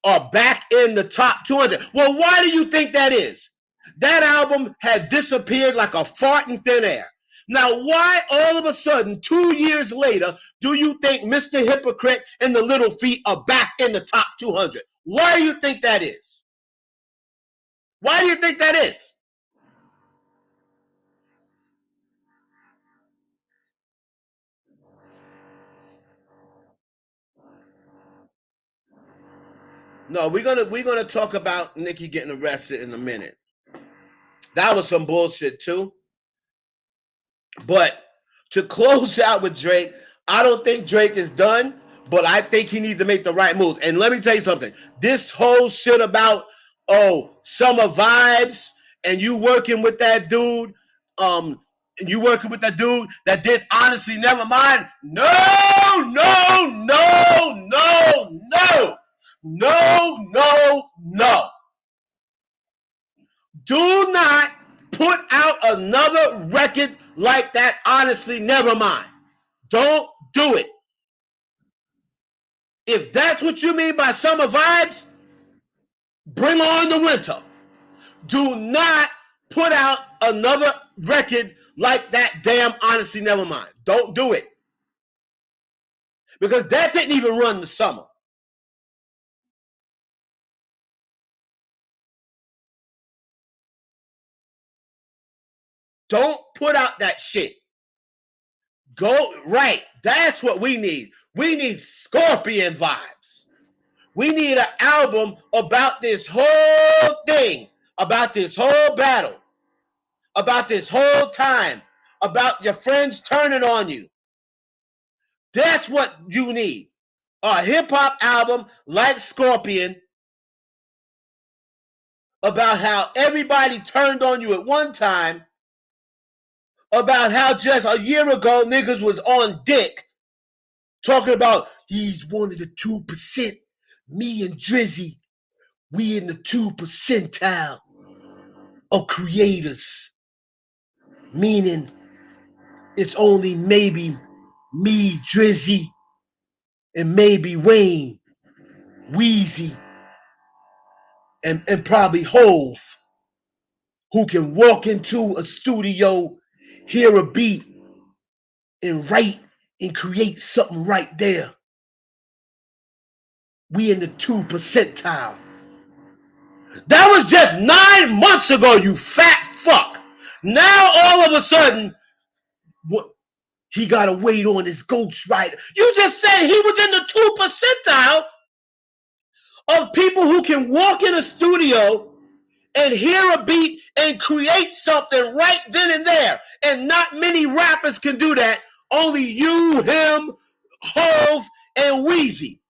are back in the top 200. Well, why do you think that is? That album had disappeared like a fart in thin air. Now, why all of a sudden, 2 years later, do you think Mr. Hypocrite and the Little Feet are back in the top 200? Why do you think that is? Why do you think that is? No, we're gonna talk about Nicki getting arrested in a minute. That was some bullshit too. But to close out with Drake, I don't think Drake is done, but I think he needs to make the right moves. And let me tell you something. This whole shit about summer vibes and you working with that dude, and you working with that dude that did honestly never mind. No, no, no, no, no, no, no, no. Do not put out another record like that. Honestly, never mind. Don't do it. If that's what you mean by summer vibes, bring on the winter. Do not put out another record like that damn honestly never mind. Don't do it. Because that didn't even run the summer. Don't put out that shit. Go right. That's what we need. We need Scorpion vibes. We need an album about this whole thing, about this whole battle, about this whole time, about your friends turning on you. That's what you need. A hip hop album like Scorpion about how everybody turned on you at one time, about how just a year ago niggas was on dick talking about he's one of the 2%. Me and Drizzy, we in the 2% of creators. Meaning it's only maybe me, Drizzy, and maybe Wayne, Wheezy, and probably Hove, who can walk into a studio, hear a beat, and write and create something right there. We in the 2%. That was just 9 months ago, you fat fuck. Now all of a sudden, what? He gotta wait on his ghostwriter. You just said he was in the 2% of people who can walk in a studio and hear a beat and create something right then and there. And not many rappers can do that. Only you, him, Hove, and Wheezy.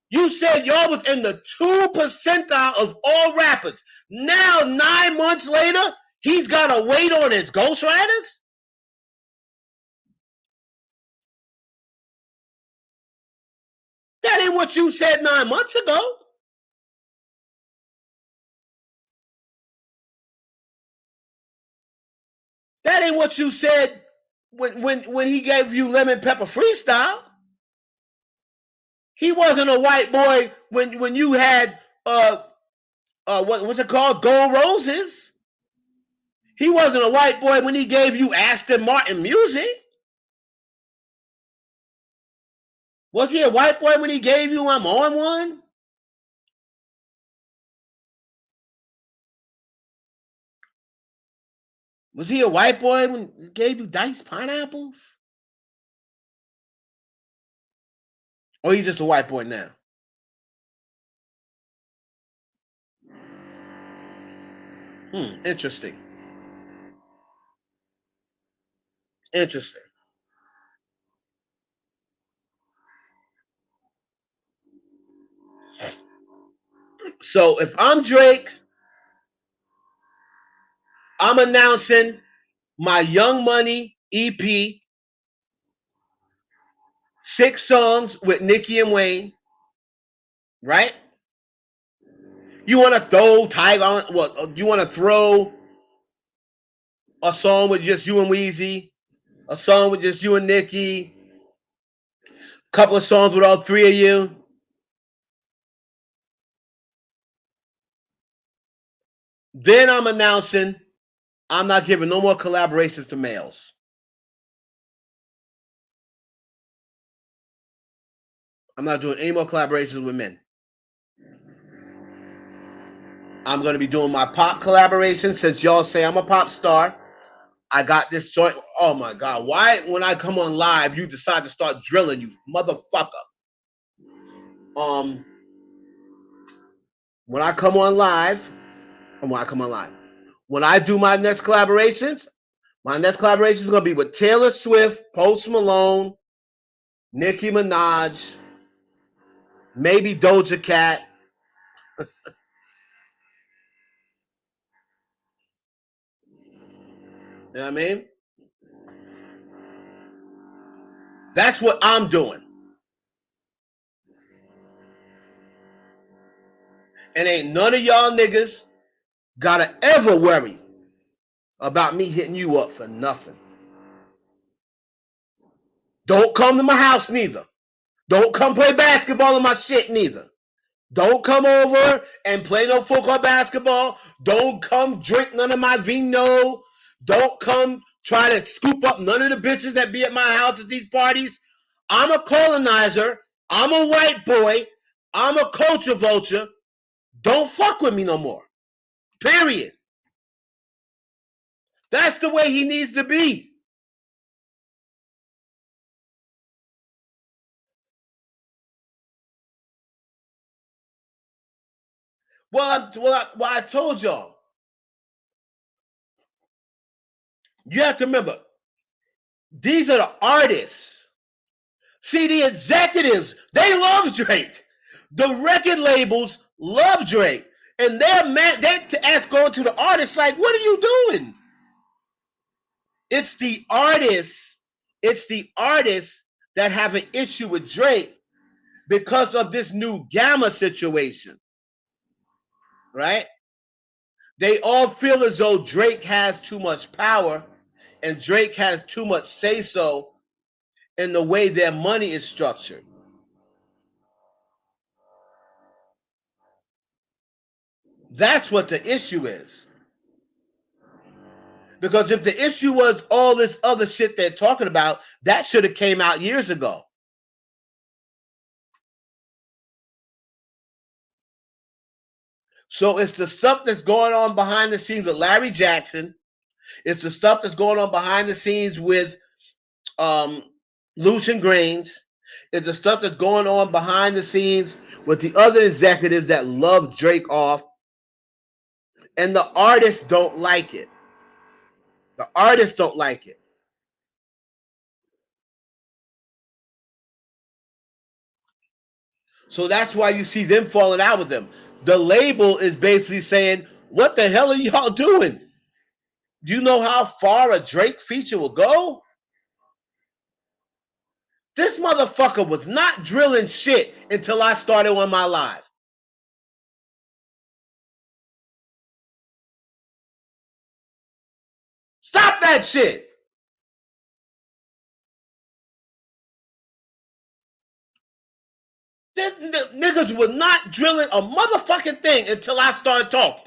You said y'all was in the 2% of all rappers. Now, 9 months later, he's got to wait on his ghostwriters? That ain't what you said 9 months ago. That ain't what you said when he gave you Lemon Pepper Freestyle. He wasn't a white boy when you had what's it called, Gold Roses. He wasn't a white boy when he gave you Aston Martin music. Was he a white boy when he gave you I'm on one? Was he a white boy when he gave you diced pineapples? Or he's just a white boy now? Interesting. Interesting. So if I'm Drake, I'm announcing my Young Money EP, 6 songs with Nicki and Wayne, right? You want to throw Tiger on? What? You want to throw a song with just you and Weezy, a song with just you and Nicki, a couple of songs with all three of you? Then I'm announcing I'm not giving no more collaborations to males. I'm not doing any more collaborations with men. I'm going to be doing my pop collaboration since y'all say I'm a pop star. I got this joint. Oh my God. Why, when I come on live, you decide to start drilling, you motherfucker? Um, when I come on live, when I do my next collaboration is going to be with Taylor Swift, Post Malone, Nicki Minaj, maybe Doja Cat. You know what I mean? That's what I'm doing. And ain't none of y'all niggas gotta ever worry about me hitting you up for nothing. Don't come to my house neither. Don't come play basketball in my shit neither. Don't come over and play no football basketball. Don't come drink none of my vino. Don't come try to scoop up none of the bitches that be at my house at these parties. I'm a colonizer. I'm a white boy. I'm a culture vulture. Don't fuck with me no more. Period. That's the way he needs to be. I told y'all. You have to remember, these are the artists. See, the executives, they love Drake. The record labels love Drake. And they're mad. They ask going to the artists like, what are you doing? It's the artists. It's the artists that have an issue with Drake because of this new Gamma situation, right? They all feel as though Drake has too much power and Drake has too much say so in the way their money is structured. That's what the issue is. Because if the issue was all this other shit they're talking about, that should have came out years ago. So it's the stuff that's going on behind the scenes with Larry Jackson. It's the stuff that's going on behind the scenes with um, Lucian Grains. It's the stuff that's going on behind the scenes with the other executives that love Drake off. And the artists don't like it. The artists don't like it. So that's why you see them falling out with them. The label is basically saying, what the hell are y'all doing? Do you know how far a Drake feature will go? This motherfucker was not drilling shit until I started on my live. Stop that shit. The niggas were not drilling a motherfucking thing until I started talking.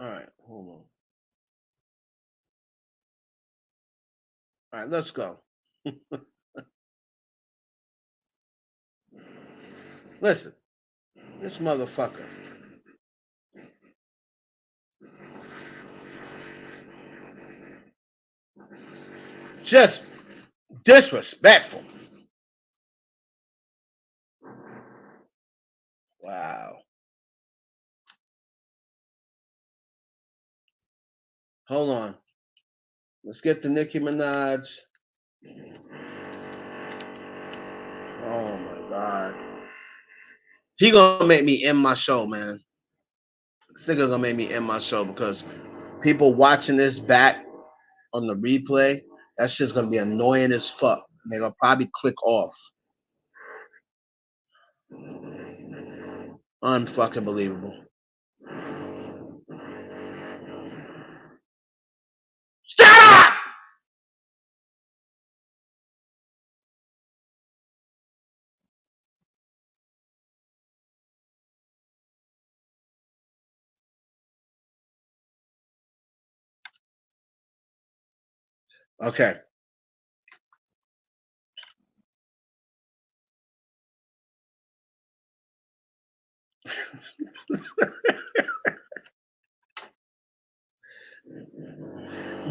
All right, hold on. All right, let's go. Listen, this motherfucker just disrespectful. Wow. Hold on. Let's get to Nicki Minaj. Oh my god. He gonna make me end my show, man. This nigga gonna make me end my show because people watching this back on the replay, that shit's gonna be annoying as fuck. They're gonna probably click off. Unfucking believable. Shut up! Okay.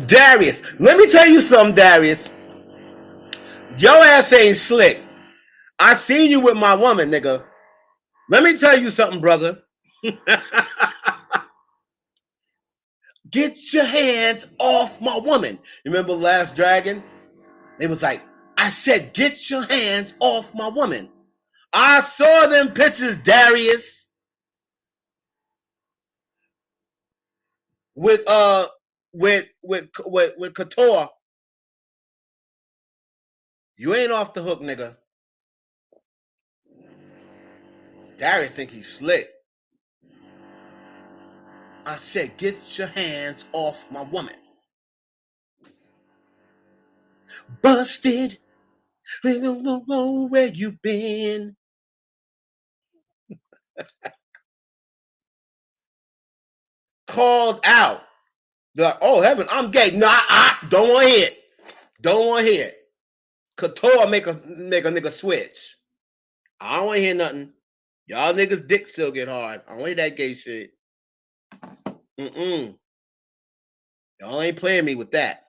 Darius, let me tell you something, Darius. Your ass ain't slick. I seen you with my woman, nigga. Let me tell you something, brother. Get your hands off my woman. Remember Last Dragon? It was like, I said, get your hands off my woman. I saw them pictures, Darius, with Couture. You ain't off the hook, nigga. Darius think he's slick. I said, get your hands off my woman. Busted. We don't know where you been. Called out. They're like, oh heaven, I'm gay. Nah, I don't want to hear it. Don't want to hear it. Couture make a nigga switch. I don't want to hear nothing. Y'all niggas dick still get hard. I don't hear that gay shit. Mm-mm. Y'all ain't playing me with that.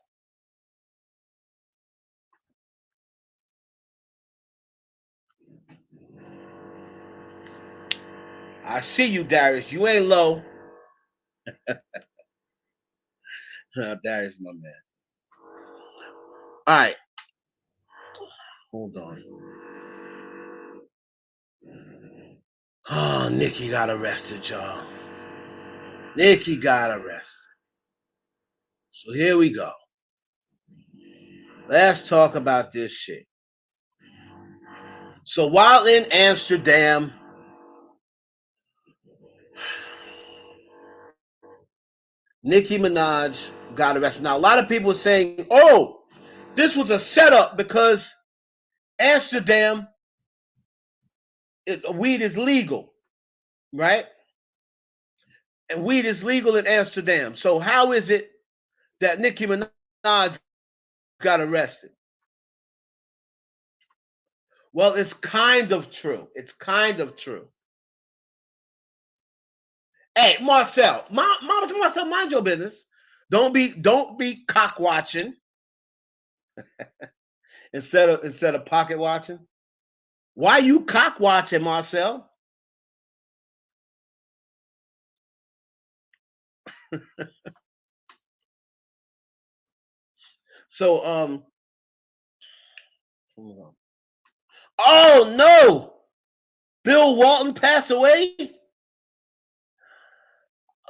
I see you, Darius. You ain't low. Darius, my man. All right. Hold on. Oh, Nicki got arrested, y'all. Nicki got arrested. So here we go. Let's talk about this shit. So while in Amsterdam, Nicki Minaj got arrested. Now, a lot of people are saying, oh, this was a setup because Amsterdam, weed is legal, right? And weed is legal in Amsterdam. So how is it that Nicki Minaj got arrested? Well, it's kind of true. It's kind of true. Hey, Marcel, Marcel, mind your business. Don't be cock watching instead of pocket watching. Why you cock watching, Marcel? So oh no, Bill Walton passed away.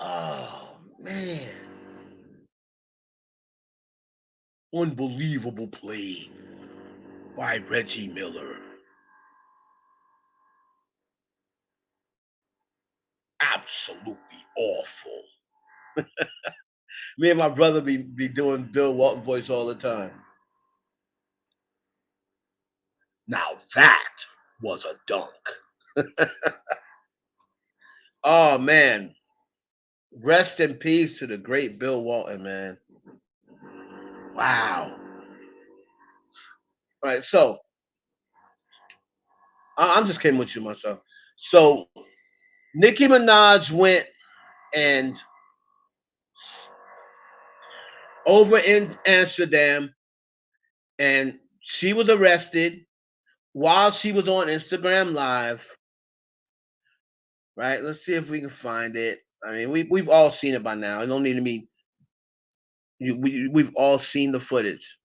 Oh man, unbelievable play by Reggie Miller. Absolutely awful. Me and my brother be doing Bill Walton voice all the time. Now that was a dunk. Oh man. Rest in peace to the great Bill Walton, man. Wow. All right, so I'm just kidding with you myself. So Nicki Minaj went and over in Amsterdam, and she was arrested while she was on Instagram Live. Right? Let's see if we can find it. I mean, we've all seen it by now. It don't need to be. We've all seen the footage.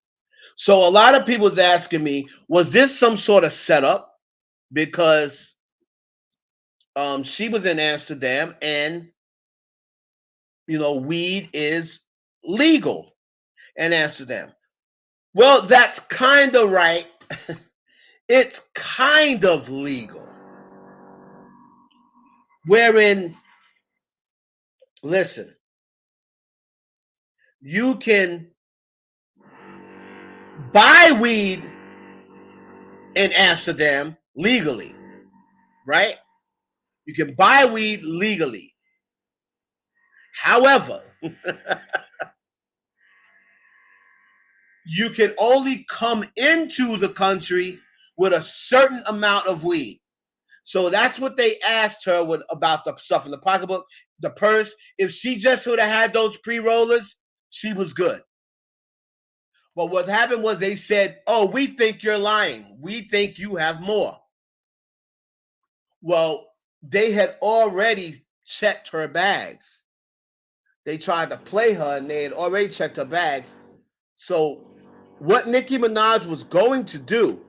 So a lot of people's asking me, was this some sort of setup? Because she was in Amsterdam, and weed is legal in Amsterdam. Well, that's kind of right. It's kind of legal. Wherein, listen, you can buy weed in Amsterdam legally, right? You can buy weed legally. However, you can only come into the country with a certain amount of weed. So that's what they asked her about the stuff in the pocketbook, the purse. If she just would have had those pre-rollers, she was good. But what happened was they said, "Oh, we think you're lying. We think you have more." Well, they had already checked her bags. They tried to play her, and they had already checked her bags. So what Nicki Minaj was going to do,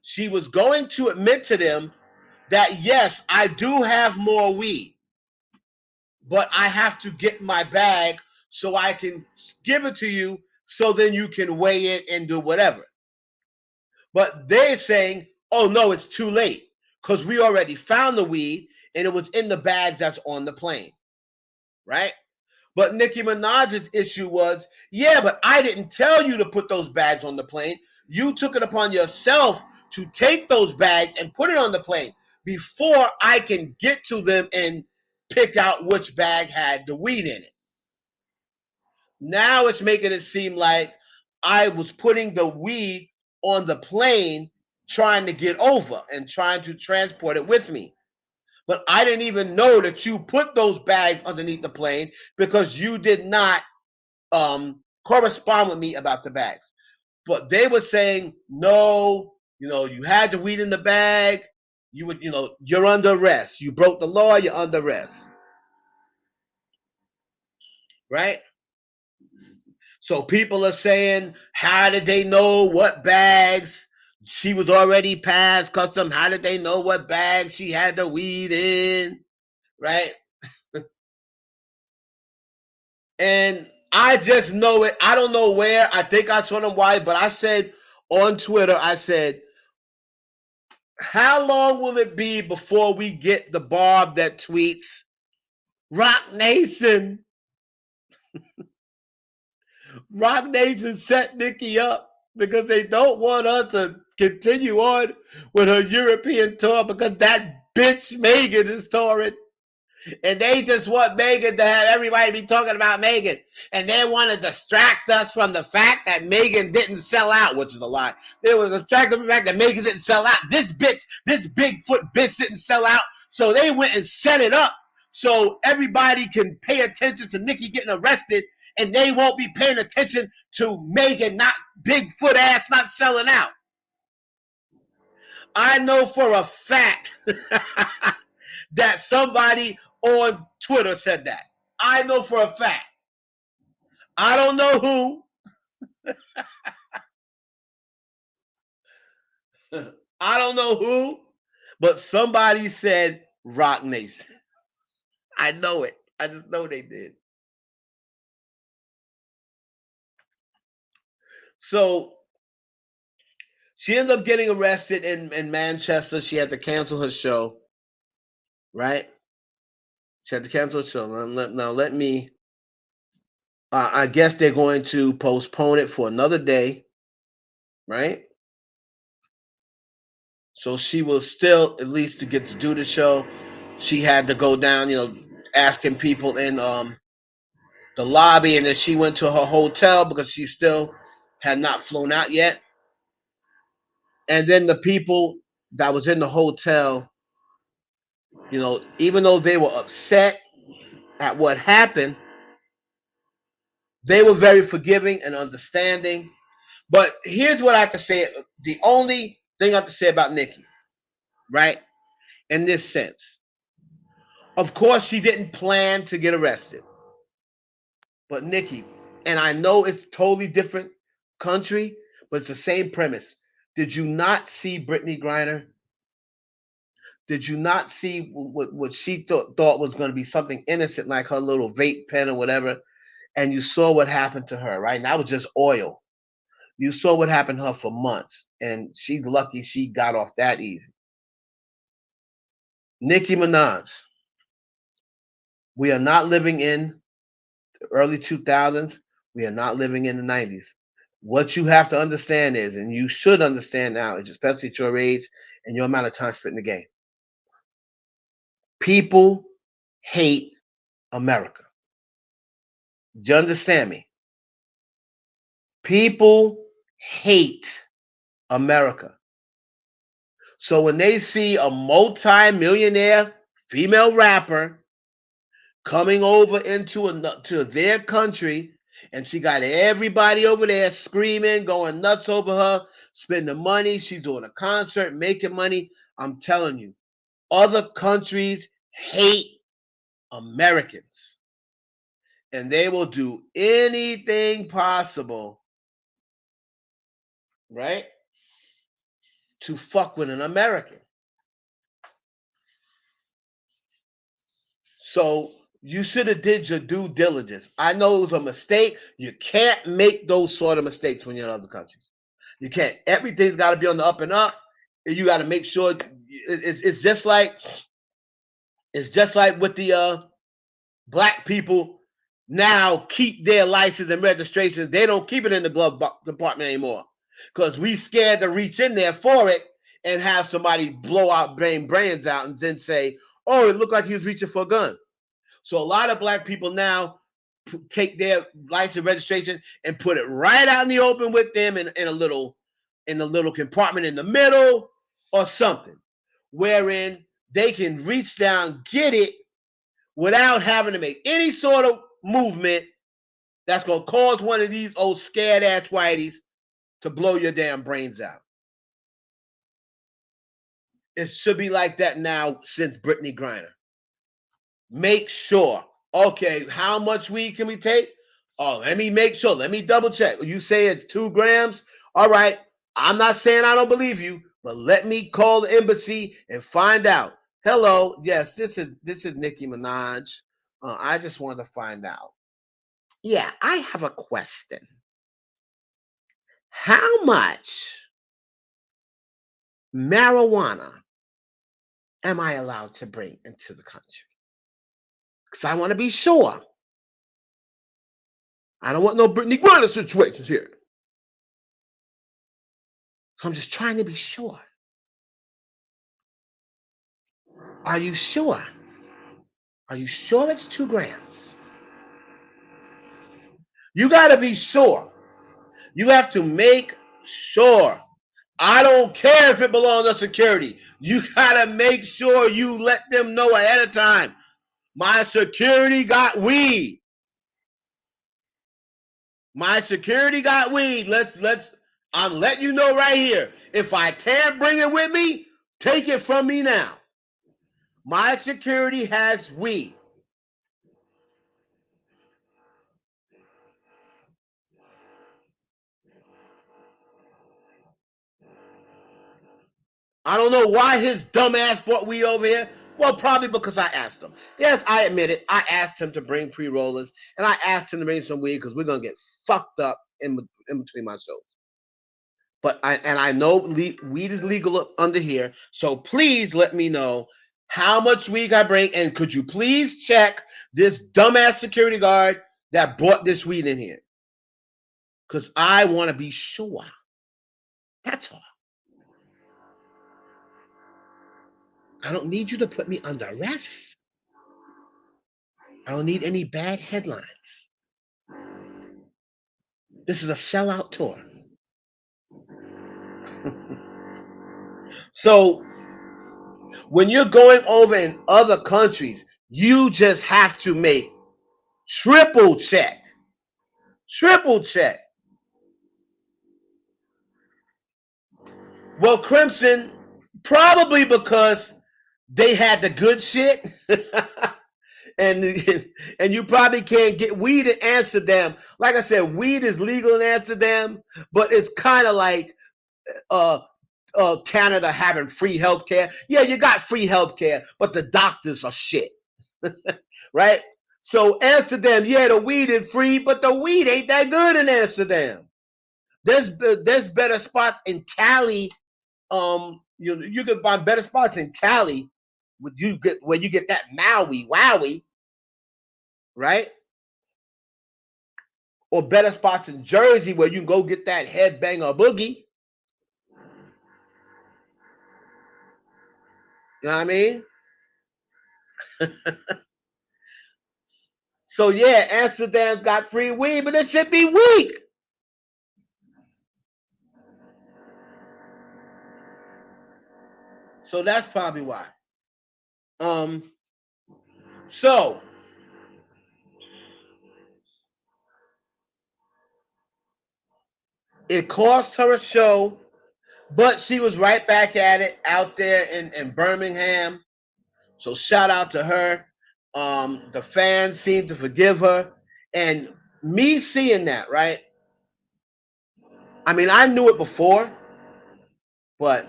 she was going to admit to them that, yes, I do have more weed, but I have to get my bag so I can give it to you, so then you can weigh it and do whatever. But they're saying, oh no, it's too late, because we already found the weed and it was in the bags that's on the plane, right? But Nicki Minaj's issue was, yeah, but I didn't tell you to put those bags on the plane. You took it upon yourself to take those bags and put it on the plane before I can get to them and pick out which bag had the weed in it. Now it's making it seem like I was putting the weed on the plane trying to get over and trying to transport it with me. But I didn't even know that you put those bags underneath the plane because you did not correspond with me about the bags. But they were saying, no, you had the weed in the bag. You're under arrest. You broke the law. You're under arrest. Right? So people are saying, how did they know what bags? She was already past custom. How did they know what bag she had the weed in? Right? And I just know it. I don't know where. I think I saw them why, but I said on Twitter, I said, how long will it be before we get the Barb that tweets, Rock Nation? Rock Nation set Nicki up because they don't want her to continue on with her European tour because that bitch Megan is touring. And they just want Megan to have everybody be talking about Megan. And they want to distract us from the fact that Megan didn't sell out, which is a lie. They want to distract us from the fact that Megan didn't sell out. This Bigfoot bitch didn't sell out. So they went and set it up so everybody can pay attention to Nicki getting arrested, and they won't be paying attention to Megan not Bigfoot ass not selling out. I know for a fact that somebody on Twitter said that. I know for a fact. I don't know who. I don't know who, but somebody said Rock Nation. I know it. I just know they did. So she ends up getting arrested in Manchester. She had to cancel her show. Right? She had to cancel her show. Now let me. I guess they're going to postpone it for another day. Right? So she was still, at least to get to do the show, she had to go down, asking people in the lobby, and then she went to her hotel because she still had not flown out yet. And then the people that was in the hotel, even though they were upset at what happened, they were very forgiving and understanding. But here's what I have to say. The only thing I have to say about Nicki, right? In this sense. Of course, she didn't plan to get arrested. But Nicki, and I know it's totally different country, but it's the same premise. Did you not see Brittany Griner? Did you not see what she thought was going to be something innocent, like her little vape pen or whatever? And you saw what happened to her, right? And that was just oil. You saw what happened to her for months, and she's lucky she got off that easy. Nicki Minaj, we are not living in the early 2000s. We are not living in the 90s. What you have to understand is, and you should understand now, is especially at your age and your amount of time spent in the game. People hate America. Do you understand me? People hate America. So when they see a multi-millionaire female rapper coming over to their country, and she got everybody over there screaming, going nuts over her, spending money, she's doing a concert, making money, I'm telling you, other countries hate Americans. And they will do anything possible, right, to fuck with an American. So you should have did your due diligence. I know it was a mistake. You can't make those sort of mistakes when you're in other countries. You can't. Everything's got to be on the up and up. And you got to make sure it's just like with the black people now keep their license and registration. They don't keep it in the glove department anymore because we scared to reach in there for it and have somebody blow out brains out and then say, "Oh, it looked like he was reaching for a gun." So a lot of black people now take their license registration and put it right out in the open with them in a little compartment in the middle or something, wherein they can reach down, get it without having to make any sort of movement that's going to cause one of these old scared ass whiteys to blow your damn brains out. It should be like that now since Brittany Griner. Make sure. Okay, how much weed can we take? Oh, let me make sure. Let me double check. You say it's 2 grams? All right. I'm not saying I don't believe you, but let me call the embassy and find out. Hello. Yes, this is Nicki Minaj. I just wanted to find out. Yeah, I have a question. How much marijuana am I allowed to bring into the country? Because I want to be sure. I don't want no Brittany Griner situations here. So I'm just trying to be sure. Are you sure? Are you sure it's 2 grams? You got to be sure. You have to make sure. I don't care if it belongs to security. You got to make sure you let them know ahead of time. My security got weed. My security got weed. I'm letting you know right here. If I can't bring it with me, take it from me now. My security has weed. I don't know why his dumb ass brought weed over here. Well, probably because I asked him. Yes, I admit it. I asked him to bring pre-rollers, and I asked him to bring some weed because we're gonna get fucked up in between my shows. But I know weed is legal under here, so please let me know how much weed I bring, and could you please check this dumbass security guard that brought this weed in here? Because I want to be sure. That's all. I don't need you to put me under arrest. I don't need any bad headlines. This is a sellout tour. So when you're going over in other countries, you just have to make triple check. Triple check. Well, Crimson, probably because they had the good shit. and you probably can't get weed in Amsterdam. Like I said, weed is legal in Amsterdam, but it's kind of like uh, Canada having free healthcare. Yeah, you got free healthcare, but the doctors are shit, right? So Amsterdam, yeah, the weed is free, but the weed ain't that good in Amsterdam. There's better spots in Cali. You can find better spots in Cali. Where you get that Maui wowie, right? Or better spots in Jersey where you can go get that headbanger boogie. You know what I mean? So yeah, Amsterdam's got free weed, but it should be weak. So that's probably why. Um, so it cost her a show, but she was right back at it out there in Birmingham. So shout out to her. The fans seem to forgive her. And me seeing that, right? I mean, I knew it before, but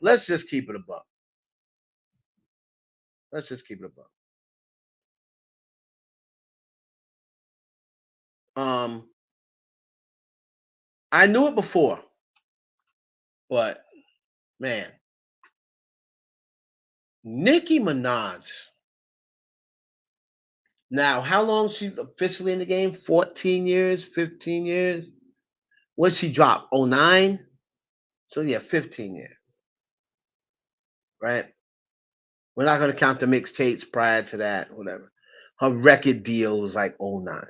let's just keep it a buck. Let's just keep it a buck. Um, I knew it before, but man, Nicki Minaj. Now, how long she officially in the game? 14 years, 15 years? What she drop? 09? So yeah, 15 years, right? We're not gonna count the mixtapes prior to that, whatever. Her record deal was like 09.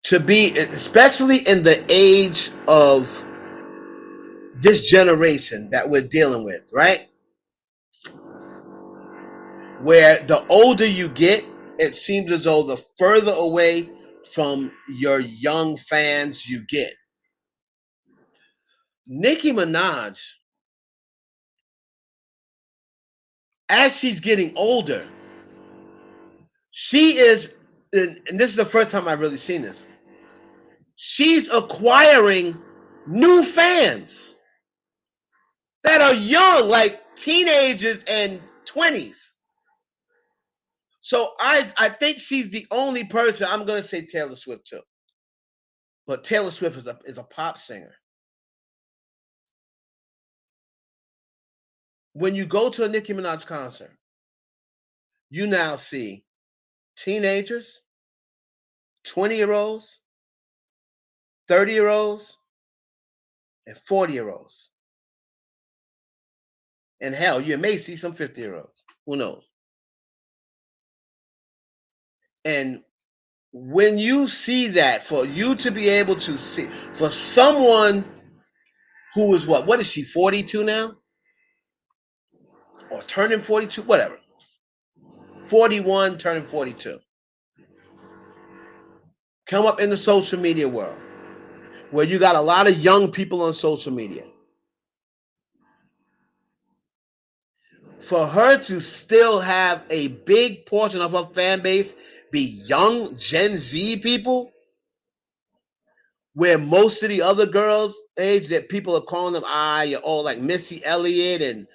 To be, especially in the age of this generation that we're dealing with, right? Where the older you get, it seems as though the further away from your young fans you get. Nicki Minaj, as she's getting older, she is, and this is the first time I've really seen this, she's acquiring new fans that are young, like teenagers and 20s. So I think she's the only person. I'm gonna say Taylor Swift too, but Taylor Swift is a pop singer. When you go to a Nicki Minaj concert, you now see teenagers, 20-year-olds, 30-year-olds, and 40-year-olds. And hell, you may see some 50-year-olds. Who knows? And when you see that, for you to be able to see, for someone who is what is she, 42 now? Or turning 42? Whatever. 41, turning 42. Come up in the social media world where you got a lot of young people on social media. For her to still have a big portion of her fan base be young Gen Z people, where most of the other girls' age that people are calling them, you're all like Missy Elliott, and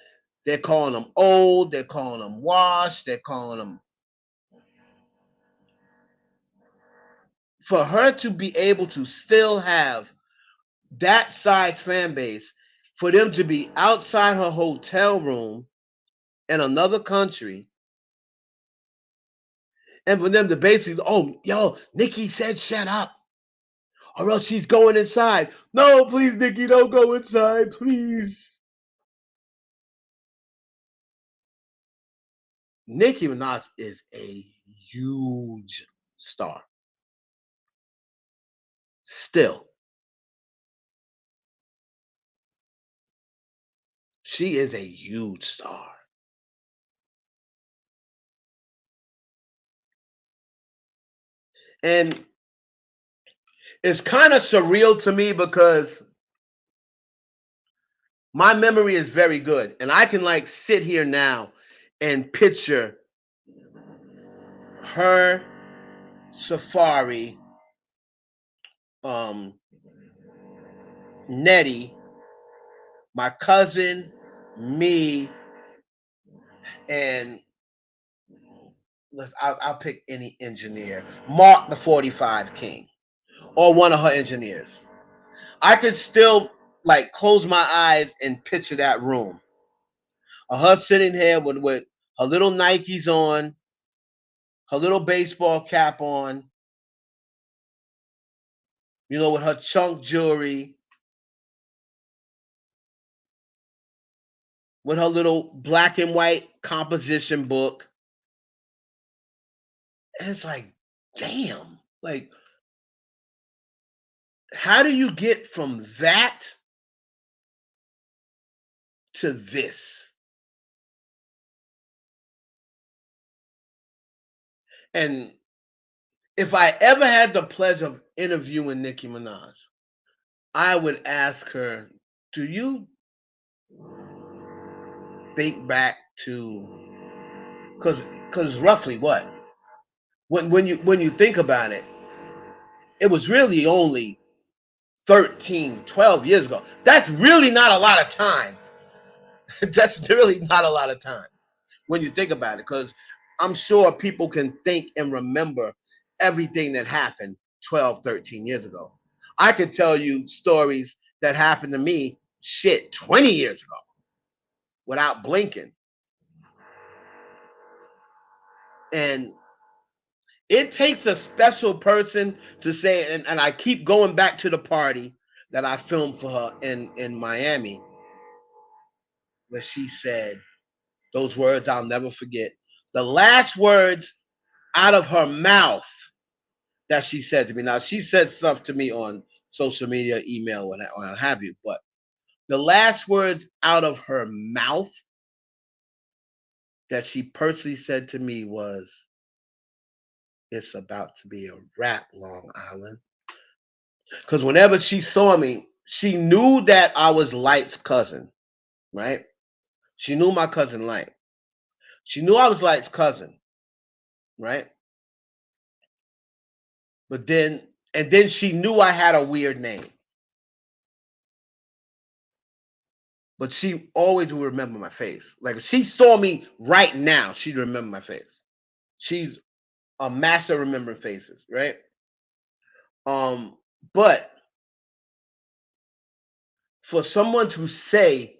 they're calling them old, they're calling them washed, they're calling them. For her to be able to still have that size fan base, for them to be outside her hotel room in another country, and for them to basically, oh, yo, Nicki said shut up, or else she's going inside. No, please, Nicki, don't go inside, please. Nicki Minaj is a huge star. Still, she is a huge star. And it's kind of surreal to me because my memory is very good. And I can like sit here now and picture her, Safari, um, Nettie, my cousin, me, and I'll pick any engineer, Mark the 45 King, or one of her engineers. I could still like close my eyes and picture that room. Of her sitting here with her little Nikes on, her little baseball cap on, with her chunk jewelry, with her little black and white composition book. And it's like, damn, like, how do you get from that to this? And if I ever had the pleasure of interviewing Nicki Minaj, I would ask her, do you think back to, because roughly what? When you think about it, it was really only 13, 12 years ago. That's really not a lot of time. That's really not a lot of time when you think about it, because I'm sure people can think and remember everything that happened 12, 13 years ago. I could tell you stories that happened to me, 20 years ago without blinking. And it takes a special person to say, and I keep going back to the party that I filmed for her in Miami, where she said those words I'll never forget. The last words out of her mouth that she said to me. Now, she said stuff to me on social media, email, or what have you, but the last words out of her mouth that she personally said to me was, "It's about to be a wrap, Long Island." Because whenever she saw me, she knew that I was Light's cousin, right? She knew my cousin Light. She knew I was Light's cousin, right? But then she knew I had a weird name. But she always will remember my face. Like if she saw me right now, she'd remember my face. She's a master remembering faces, right? Um, but for someone to say,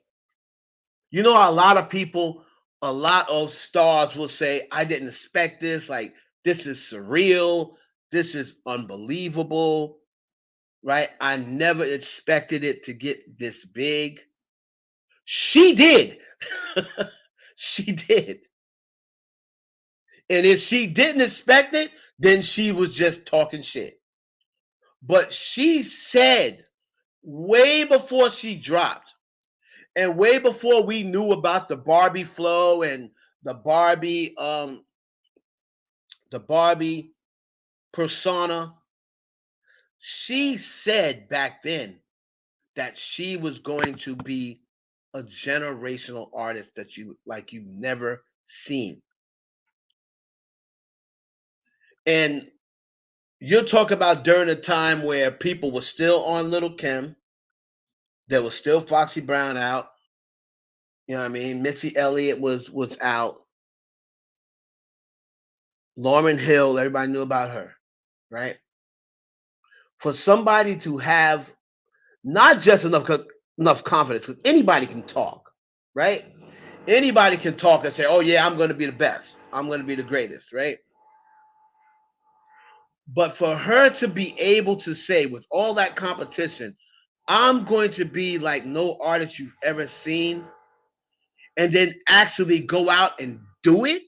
a lot of people, a lot of stars will say, I didn't expect this, like this is surreal, this is unbelievable, right? I never expected it to get this big. She did. She did. And if she didn't expect it, then she was just talking shit. But she said way before she dropped and way before we knew about the Barbie flow and the Barbie persona, she said back then that she was going to be a generational artist that you've never seen. And you'll talk about during a time where people were still on Little Kim. There was still Foxy Brown out. You know what I mean? Missy Elliott was out. Lauryn Hill, everybody knew about her, right? For somebody to have not just enough confidence, because anybody can talk, right? Anybody can talk and say, "Oh yeah, I'm going to be the best. I'm going to be the greatest," right? But for her to be able to say, with all that competition, I'm going to be like no artist you've ever seen, and then actually go out and do it.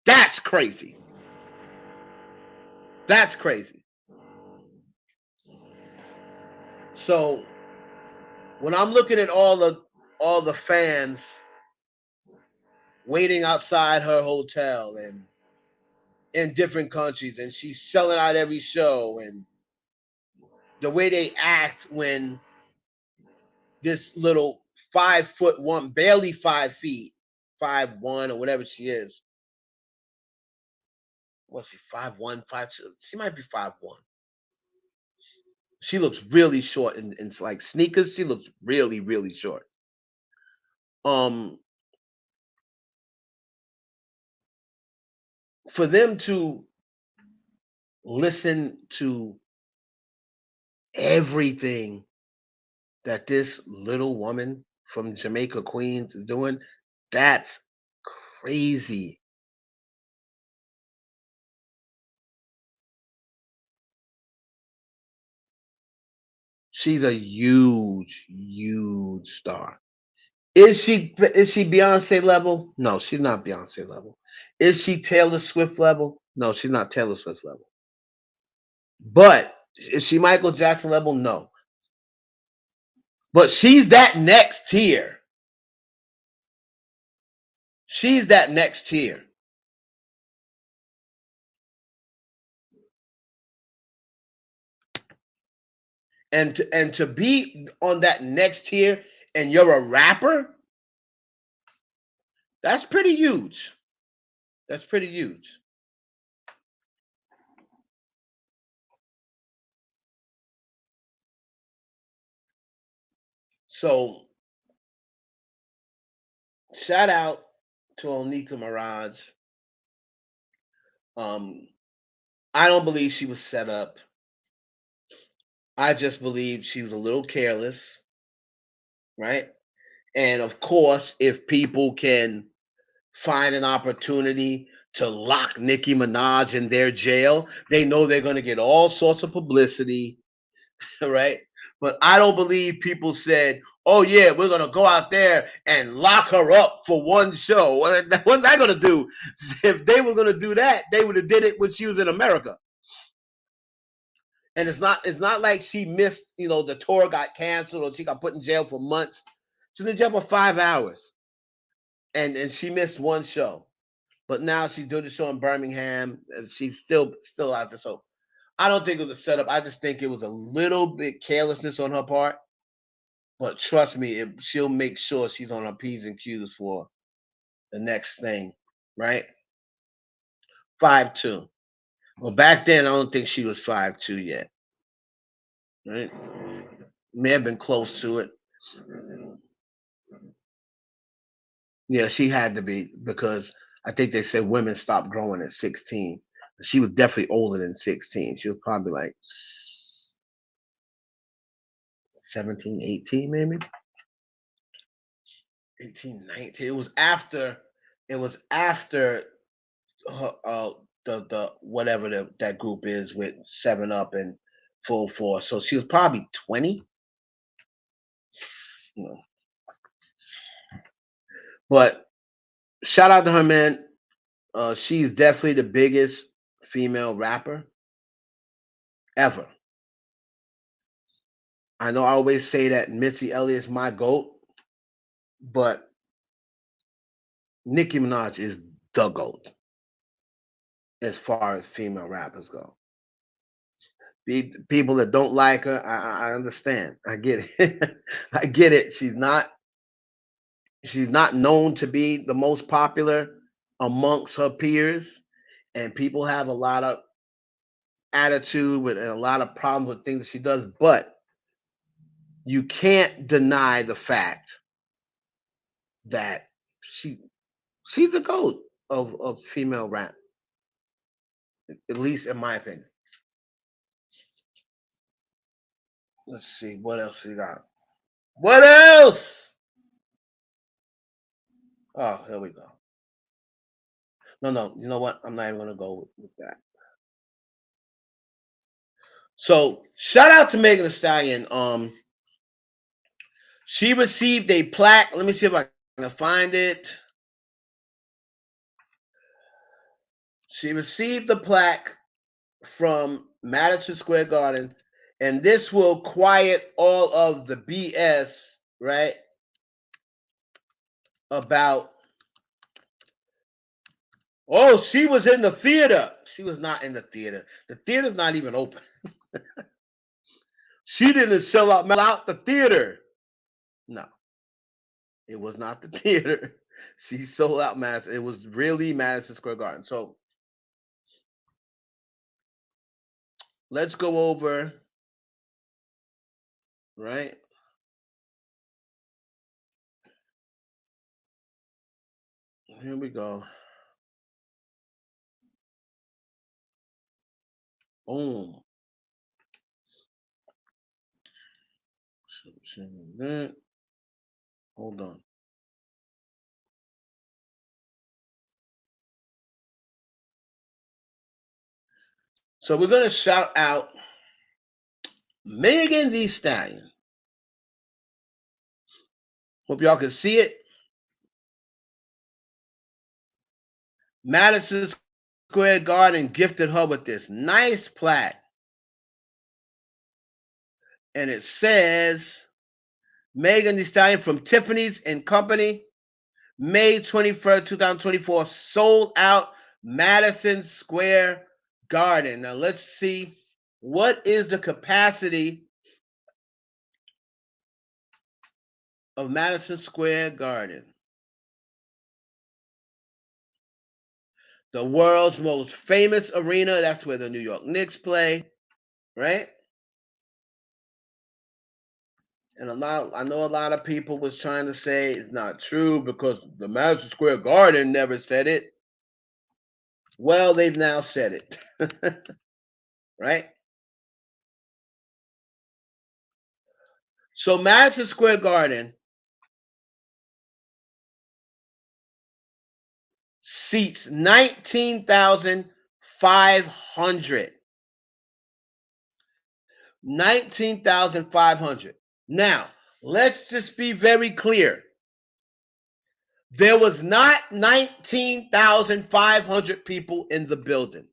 That's crazy. That's crazy. So when I'm looking at all the fans waiting outside her hotel and in different countries, and she's selling out every show, and the way they act when this little 5'1", barely 5 feet, 5'1" or whatever she is. What's she, 5'1", 5'2"? She might be 5'1". She looks really short in like sneakers. She looks really, really short. Um, for them to listen to everything that this little woman from Jamaica, Queens is doing, that's crazy. She's a huge, huge star. Is she Beyonce level? No, she's not Beyonce level. Is she Taylor Swift level? No, she's not Taylor Swift level. But is she Michael Jackson level? No. But she's that next tier. She's that next tier. And to be on that next tier and you're a rapper, that's pretty huge. That's pretty huge. So shout out to Nicki Minaj. Um, I don't believe she was set up. I just believe she was a little careless, right? And of course, if people can find an opportunity to lock Nicki Minaj in their jail, they know they're going to get all sorts of publicity, right? But I don't believe people said, "Oh yeah, we're gonna go out there and lock her up for one show." What's that gonna do? If they were gonna do that, they would have did it when she was in America. And it's not like she missed, the tour got canceled or she got put in jail for months. She was in jail for 5 hours, and she missed one show. But now she's doing the show in Birmingham, and she's still out there. So I don't think it was a setup. I just think it was a little bit carelessness on her part. But trust me, she'll make sure she's on her P's and Q's for the next thing, right? 5'2". Well, back then I don't think she was 5'2" yet, right? May have been close to it. Yeah, she had to be because I think they said women stop growing at 16. She was definitely older than 16. She was probably like 17, 18, maybe 18, 19. It was after the whatever that group is with 7 Up and Full Force. So she was probably 20. You know. But shout out to her, man. She's definitely the biggest female rapper ever. I know I always say that Missy Elliott's my GOAT, but Nicki Minaj is the GOAT as far as female rappers go. People that don't like her, I understand. I get it. I get it. She's not known to be the most popular amongst her peers, and people have a lot of attitude with and a lot of problems with things that she does, but you can't deny the fact that she she's the goat of female rap, at least in my opinion. Let's see what else we got. What else? Oh, here we go. No, no, you know what? I'm not even gonna go with that. So shout out to Megan Thee Stallion. She received a plaque. Let me see if I can find it. She received the plaque from Madison Square Garden, and this will quiet all of the BS, right? About, oh, she was in the theater. She was not in the theater. The theater's not even open. She didn't sell out the theater. No, it was not the theater. She sold out Madison. It was really Madison Square Garden. So let's go over, right? Here we go. Boom. Hold on. So we're gonna shout out Megan Thee Stallion. Hope y'all can see it. Madison Square Garden gifted her with this nice plaque. And it says Megan Thee Stallion from Tiffany's and Company, May 21st, 2024, sold out Madison Square Garden. Now let's see, what is the capacity of Madison Square Garden? The world's most famous arena. That's where the New York Knicks play, right? And I know a lot of people was trying to say it's not true because the Madison Square Garden never said it. Well, they've now said it, right? So Madison Square Garden seats 19,500. 19,500. Now, let's just be very clear. There was not 19,500 people in the building.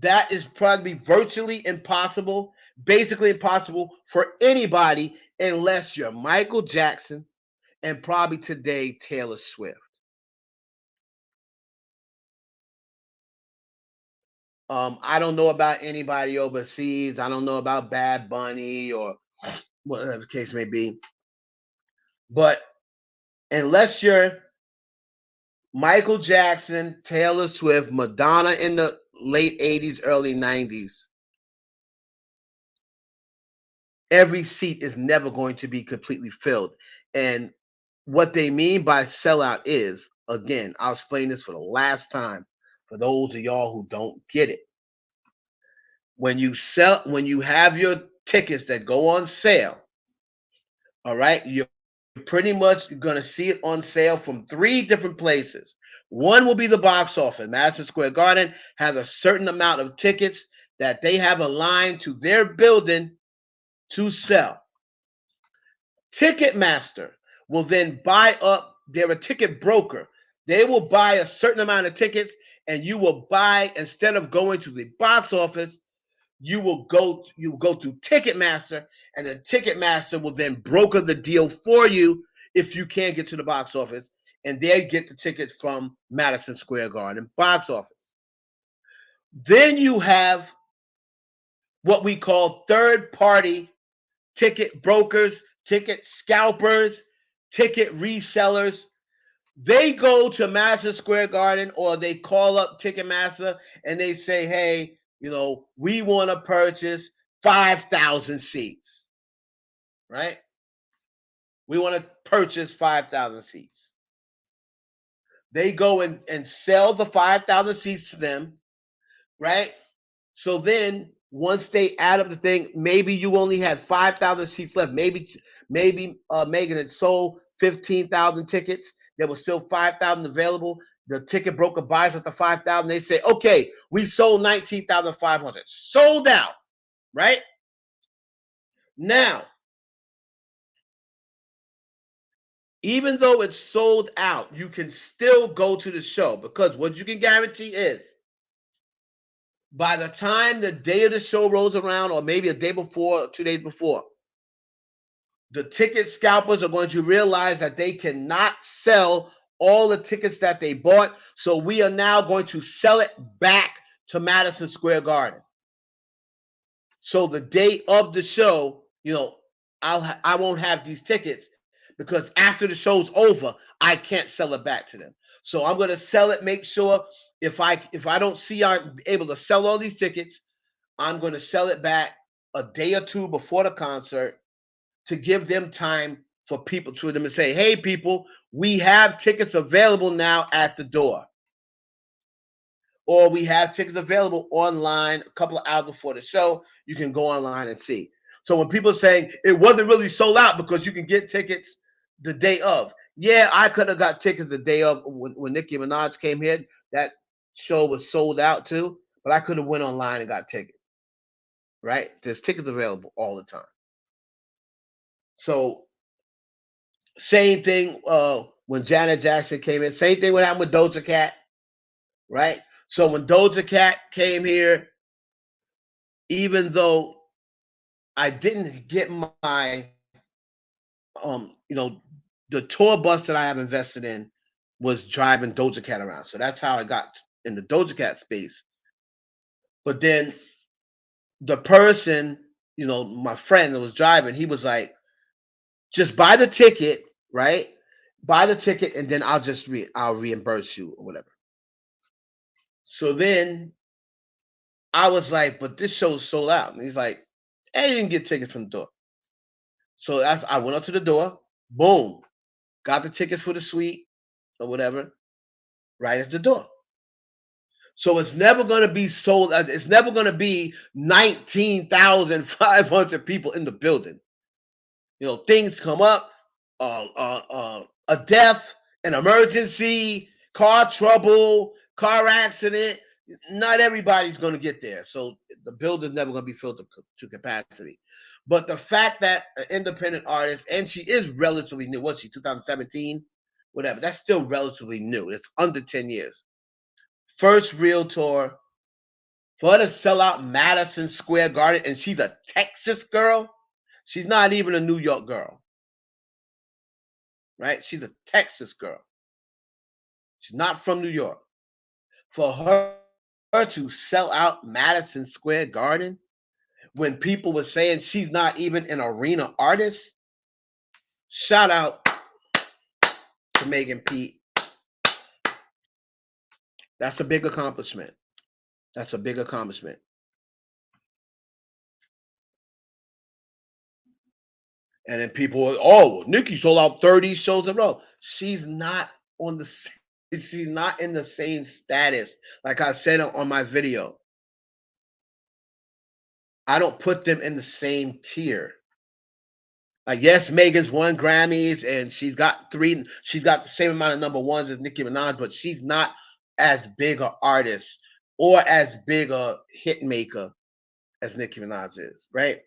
That is probably virtually impossible, basically impossible for anybody unless you're Michael Jackson and probably today Taylor Swift. I don't know about anybody overseas. I don't know about Bad Bunny or whatever the case may be. But unless you're Michael Jackson, Taylor Swift, Madonna in the late 80s, early 90s, every seat is never going to be completely filled. And what they mean by sellout is, again, I'll explain this for the last time for those of y'all who don't get it. When you have your tickets that go on sale, all right, you're pretty much going to see it on sale from 3 different places. One will be the box office. Madison Square Garden has a certain amount of tickets that they have aligned to their building to sell. Ticketmaster will then buy up, they're a ticket broker. They will buy a certain amount of tickets, and you will buy, instead of going to the box office, you will go through Ticketmaster, and the Ticketmaster will then broker the deal for you if you can't get to the box office, and they get the tickets from Madison Square Garden box office. Then you have what we call third-party ticket brokers, ticket scalpers, ticket resellers. They go to Madison Square Garden or they call up Ticketmaster and they say, hey, we want to purchase 5,000 seats, right? We want to purchase 5,000 seats. They go and sell the 5,000 seats to them, right? So then once they add up the thing, maybe you only had 5,000 seats left. Maybe Megan had sold 15,000 tickets. There was still 5,000 available. The ticket broker buys up the 5,000. They say, okay, we sold 19,500. Sold out, right? Now, even though it's sold out, you can still go to the show, because what you can guarantee is by the time the day of the show rolls around, or maybe a day before, or 2 days before, the ticket scalpers are going to realize that they cannot sell all the tickets that they bought. So we are now going to sell it back to Madison Square Garden. So the day of the show, I won't have these tickets, because after the show's over, I can't sell it back to them. So I'm going to sell it. Make sure if I don't see I'm able to sell all these tickets, I'm going to sell it back a day or two before the concert, to give them time for people to them and say, hey, people, we have tickets available now at the door. Or we have tickets available online a couple of hours before the show. You can go online and see. So when people are saying it wasn't really sold out because you can get tickets the day of. Yeah, I could have got tickets the day of when Nicki Minaj came here. That show was sold out too, but I could have went online and got tickets. Right? There's tickets available all the time. So same thing when Janet Jackson came in. Same thing what happened with Doja Cat, right? So when Doja Cat came here, even though I didn't get my, the tour bus that I have invested in was driving Doja Cat around. So that's how I got in the Doja Cat space. But then the person, my friend that was driving, he was like, just buy the ticket, right? Buy the ticket, and then I'll reimburse you or whatever. So then I was like, but this show's sold out. And he's like, hey, you didn't get tickets from the door. So I went up to the door, boom, got the tickets for the suite or whatever, right at the door. So it's never going to be sold. It's never going to be 19,500 people in the building. Things come up, a death, an emergency, car trouble, car accident. Not everybody's going to get there. So the building's never going to be filled to capacity. But the fact that an independent artist, and she is relatively new, what's she, 2017? Whatever. That's still relatively new. It's under 10 years. First real tour, for her to sell out Madison Square Garden, and she's a Texas girl. She's not even a New York girl. Right? She's a Texas girl. She's not from New York. For her to sell out Madison Square Garden when people were saying she's not even an arena artist, shout out to Megan Pete. That's a big accomplishment. That's a big accomplishment. And then people, Nicki sold out 30 shows in a row. She's not she's not in the same status. Like I said on my video, I don't put them in the same tier. Like, yes, Megan's won Grammys and she's got the same amount of number ones as Nicki Minaj, but she's not as big an artist or as big a hit maker as Nicki Minaj is, right?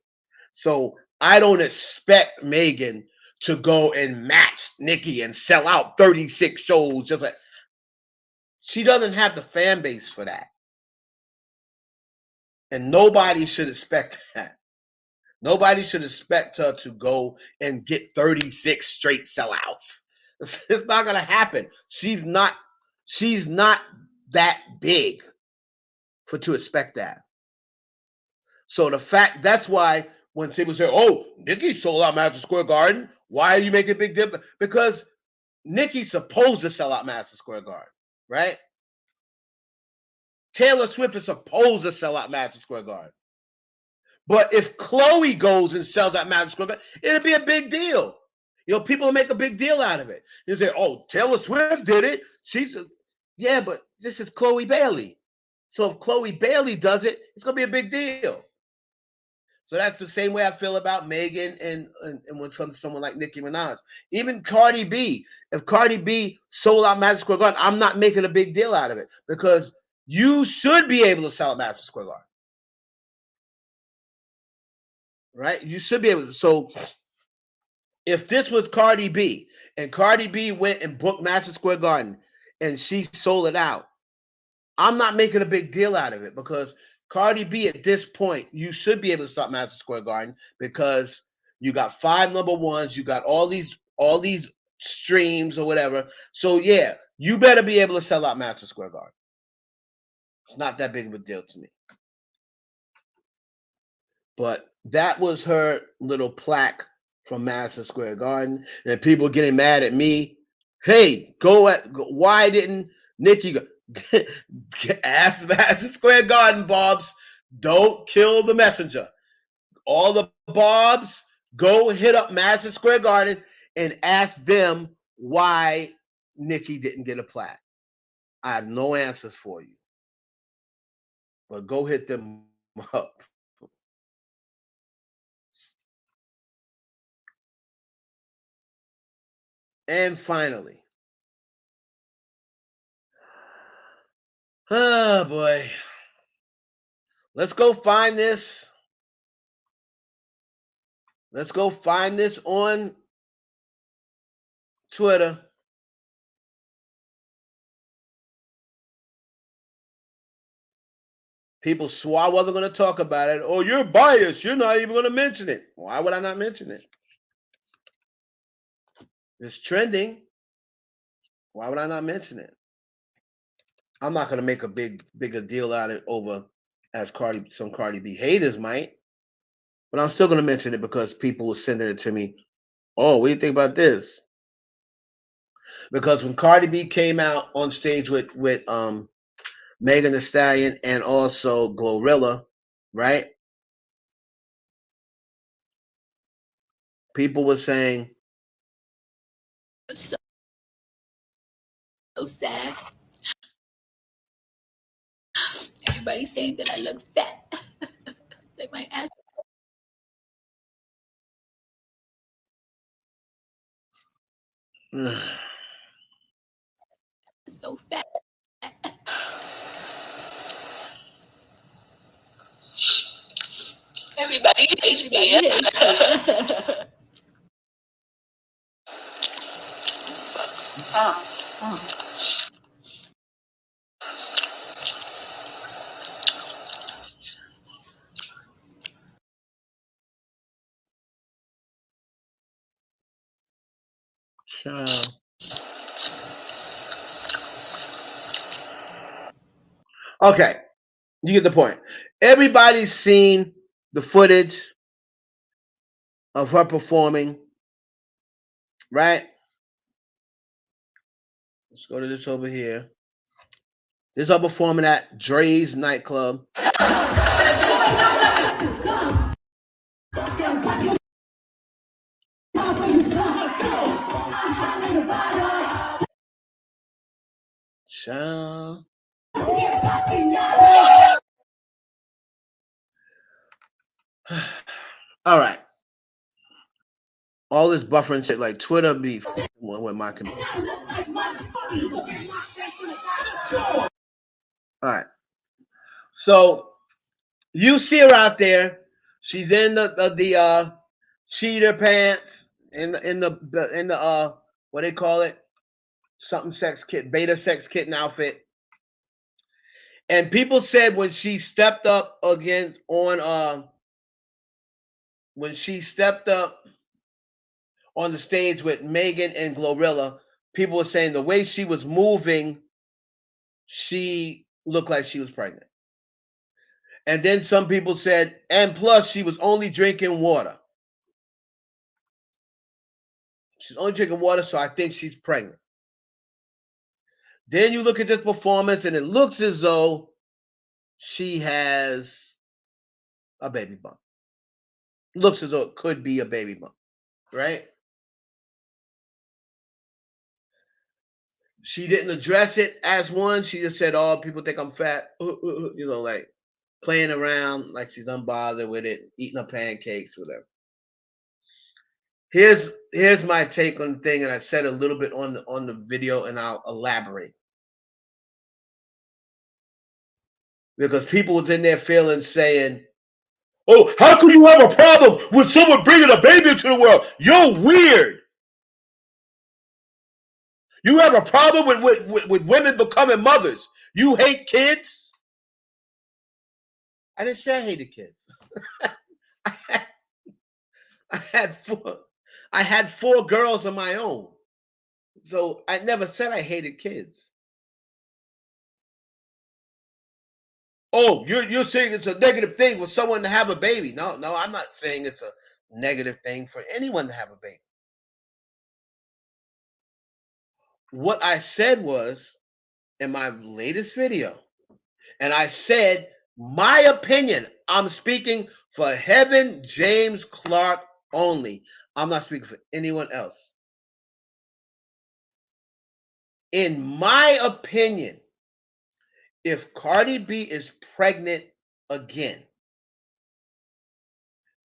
So I don't expect Megan to go and match Nicki and sell out 36 shows. Just like, she doesn't have the fan base for that. And nobody should expect that. Nobody should expect her to go and get 36 straight sellouts. It's not going to happen. She's not that big to expect that. So that's why when people say, "Oh, Nicki sold out Madison Square Garden," why are you making a big deal? Because Nicki's supposed to sell out Madison Square Garden, right? Taylor Swift is supposed to sell out Madison Square Garden. But if Chloe goes and sells out Madison Square Garden, it'll be a big deal. People will make a big deal out of it. You say, "Oh, Taylor Swift did it." Yeah, but this is Chloe Bailey. So if Chloe Bailey does it, it's gonna be a big deal. So that's the same way I feel about Megan and when it comes to someone like Nicki Minaj. Even Cardi B. If Cardi B sold out Madison Square Garden, I'm not making a big deal out of it because you should be able to sell out Madison Square Garden. Right? You should be able to. So if this was Cardi B and Cardi B went and booked Madison Square Garden and she sold it out, I'm not making a big deal out of it because Cardi B at this point, you should be able to stop Madison Square Garden because you got 5 number ones, you got all these streams or whatever. So yeah, you better be able to sell out Madison Square Garden. It's not that big of a deal to me. But that was her little plaque from Madison Square Garden, and people getting mad at me. Hey, why didn't Nicki go? Ask Madison Square Garden, Bobs. Don't kill the messenger. All the Bobs, go hit up Madison Square Garden and ask them why Nicki didn't get a plaque. I have no answers for you. But go hit them up. And finally, oh boy, let's go find this. Let's go find this on Twitter. People swore I wasn't going to talk about it. Oh, you're biased. You're not even going to mention it. Why would I not mention it? It's trending. Why would I not mention it? I'm not going to make a bigger deal out of it over as some Cardi B haters might. But I'm still going to mention it because people were sending it to me. Oh, what do you think about this? Because when Cardi B came out on stage with Megan Thee Stallion and also Glorilla, right? People were saying, so sad. Everybody's saying that I look fat. Like my ass. So fat. Everybody hates me. okay, you get the point. Everybody's seen the footage of her performing, right? Let's go to this over here. This is her performing at Dre's nightclub. Child. All right. All this buffering shit like Twitter be with my computer. All right. So you see her out there. She's in the cheater pants in the what they call it, something sex kit, beta sex kitten outfit. And people said when she stepped up when she stepped up on the stage with Megan and Glorilla, people were saying the way she was moving, she looked like she was pregnant. And then some people said, and plus she was only drinking water. She's only drinking water, so I think she's pregnant. Then you look at this performance, and it looks as though she has a baby bump. Looks as though it could be a baby bump, right? She didn't address it as one. She just said, "Oh, people think I'm fat," you know, like playing around, like she's unbothered with it, eating her pancakes, whatever. Here's my take on the thing, and I said a little bit on the video, and I'll elaborate. Because people was in their feelings saying, "Oh, how could you have a problem with someone bringing a baby into the world? You're weird." You have a problem with women becoming mothers. You hate kids. I didn't say I hated kids. I had, I had four. I had four girls of my own. So I never said I hated kids. Oh, you're saying it's a negative thing for someone to have a baby. No, no, I'm not saying it's a negative thing for anyone to have a baby. What I said was in my latest video, and I said my opinion. I'm speaking for Heaven James Clark only. I'm not speaking for anyone else. In my opinion, if Cardi B is pregnant again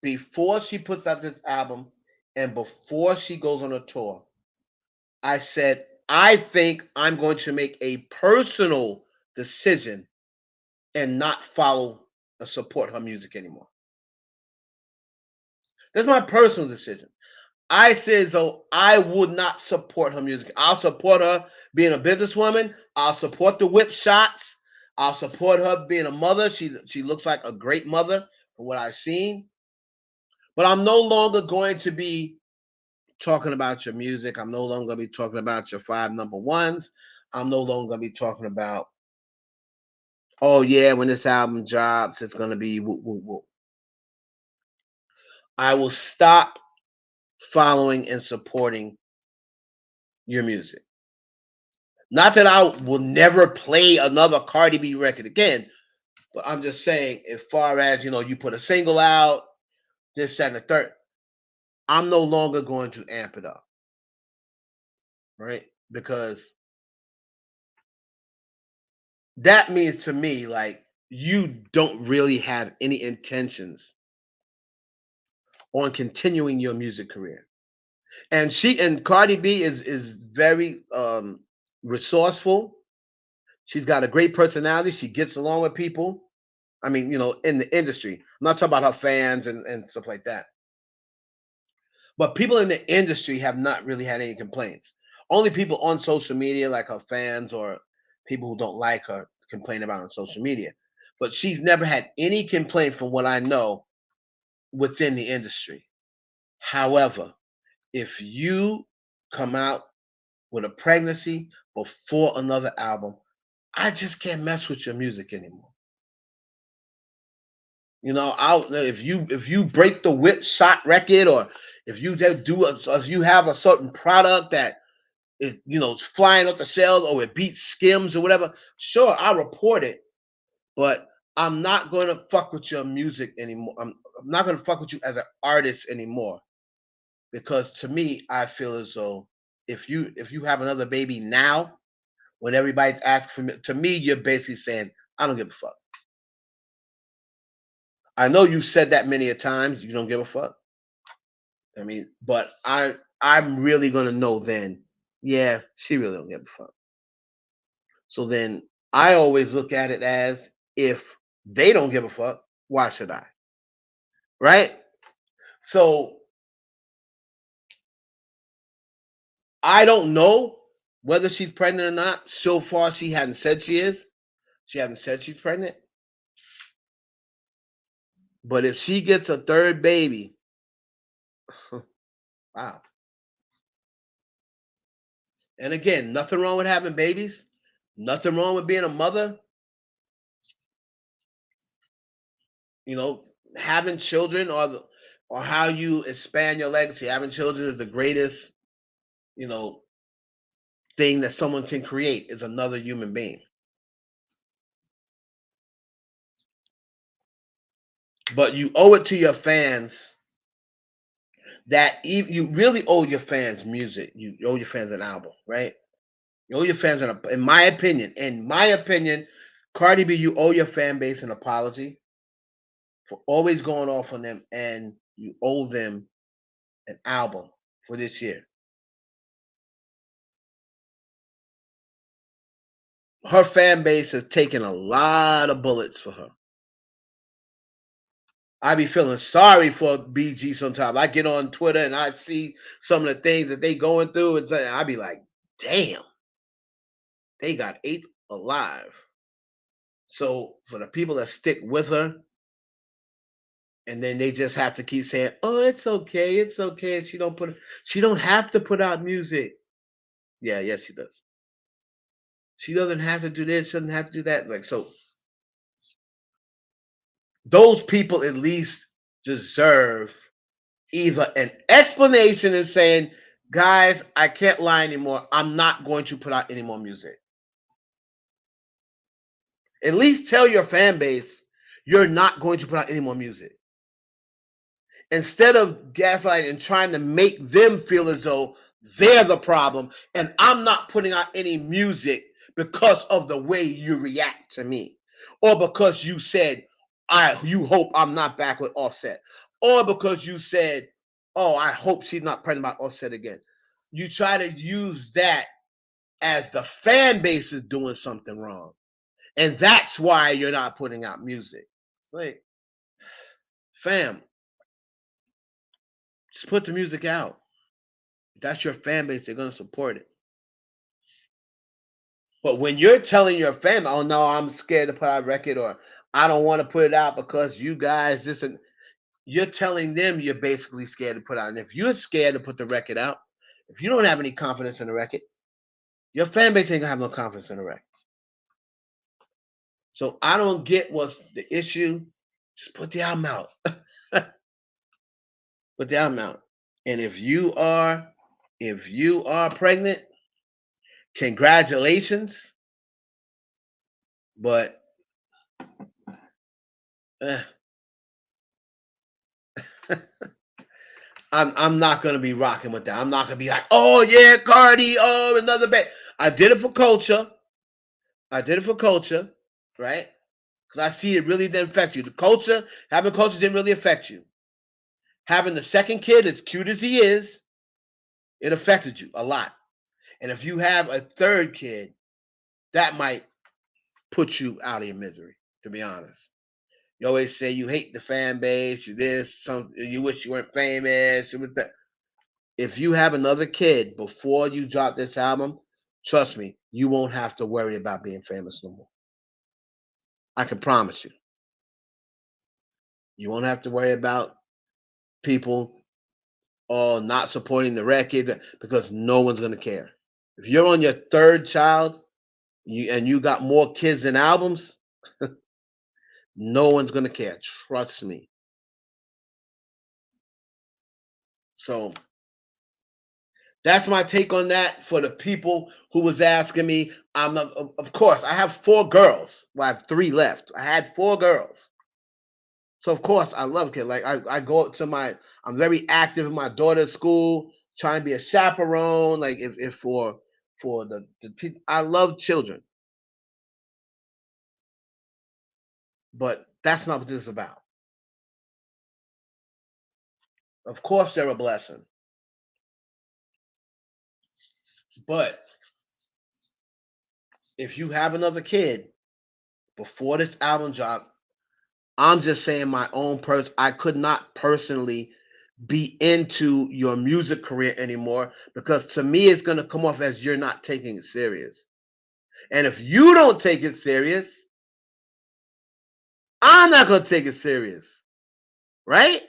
before she puts out this album and before she goes on a tour, I said, I think I'm going to make a personal decision and not follow or support her music anymore. That's my personal decision. I said, so I would not support her music. I'll support her being a businesswoman. I'll support the whip shots. I'll support her being a mother. She looks like a great mother from what I've seen. But I'm no longer going to be talking about your music. I'm no longer going to be talking about your 5 number ones. I'm no longer going to be talking about, oh yeah, when this album drops, it's going to be woo, woo, woo. I will stop following and supporting your music. Not that I will never play another Cardi B record again, but I'm just saying, as far as, you put a single out, this, that, and the third, I'm no longer going to amp it up, right? Because that means to me, like, you don't really have any intentions on continuing your music career. And Cardi B is very resourceful. She's got a great personality. She gets along with people. I mean, in the industry. I'm not talking about her fans and stuff like that. But people in the industry have not really had any complaints. Only people on social media, like her fans or people who don't like her, complain about her on social media. But she's never had any complaint from what I know within the industry. However, if you come out with a pregnancy before another album, I just can't mess with your music anymore. If you break the whip shot record, or if you if you have a certain product that is flying off the shelves, or it beats Skims or whatever, sure, I'll report it, but I'm not going to fuck with your music anymore. I'm not going to fuck with you as an artist anymore, because to me, I feel as though if you have another baby now, when everybody's asking for me, to me, you're basically saying, I don't give a fuck. I know you said that many a times. You don't give a fuck. I mean, but I'm really gonna know then. Yeah, she really don't give a fuck. So then I always look at it as, if they don't give a fuck, why should I? Right? So I don't know whether she's pregnant or not. So far, she hasn't said she is. She hasn't said she's pregnant. But if she gets a third baby, wow. And again, nothing wrong with having babies. Nothing wrong with being a mother. Having children, or how you expand your legacy. Having children is the greatest, you know, thing that someone can create, is another human being. But you owe it to your fans, that you really owe your fans music. You owe your fans an album, right? You owe your fans in my opinion, Cardi B, you owe your fan base an apology for always going off on them, and you owe them an album for this year. Her fan base has taken a lot of bullets for her. I be feeling sorry for BG sometimes. I get on Twitter and I see some of the things that they going through, and I be like, damn, they got 8 alive. So for the people that stick with her, and then they just have to keep saying, "Oh, it's okay, it's okay." She don't have to put out music. Yeah, yes, she does. She doesn't have to do this. She doesn't have to do that. Like so, those people at least deserve either an explanation and saying, "Guys, I can't lie anymore. I'm not going to put out any more music." At least tell your fan base you're not going to put out any more music. Instead of gaslighting and trying to make them feel as though they're the problem and I'm not putting out any music because of the way you react to me, or because you said you hope I'm not back with Offset, or because you said, oh, I hope she's not pregnant by Offset again. You try to use that as the fan base is doing something wrong, and that's why you're not putting out music. It's like, fam, just put the music out. That's your fan base. They're going to support it. But when you're telling your family, oh no, I'm scared to put out a record, or I don't want to put it out because you guys this and you're telling them you're basically scared to put out. And if you're scared to put the record out, if you don't have any confidence in the record, your fan base ain't gonna have no confidence in the record. So I don't get what's the issue. Just put the album out. Put the album out. And if you are pregnant, congratulations. But eh, I'm not gonna be rocking with that. I'm not gonna be like, oh yeah, Cardi, oh another band. I did it for culture. I did it for culture, right? Because I see it really didn't affect you. The culture, having culture didn't really affect you. Having the second kid, as cute as he is, it affected you a lot. And if you have a third kid, that might put you out of your misery, to be honest. You always say you hate the fan base, you this, you wish you weren't famous. If you have another kid before you drop this album, trust me, you won't have to worry about being famous no more. I can promise you. You won't have to worry about people not supporting the record because no one's gonna care. If you're on your third child and you got more kids than albums, no one's gonna care. Trust me. So that's my take on that. For the people who was asking me, of course I have 4 girls. Well, I have 3 left. I had 4 girls. So of course I love kids. Like I go to I'm very active in my daughter's school, trying to be a chaperone. Like if for I love children, but that's not what this is about. Of course they're a blessing, but if you have another kid before this album drops, I'm just saying my own I could not personally be into your music career anymore because to me it's going to come off as you're not taking it serious. And if you don't take it serious, I'm not going to take it serious. Right?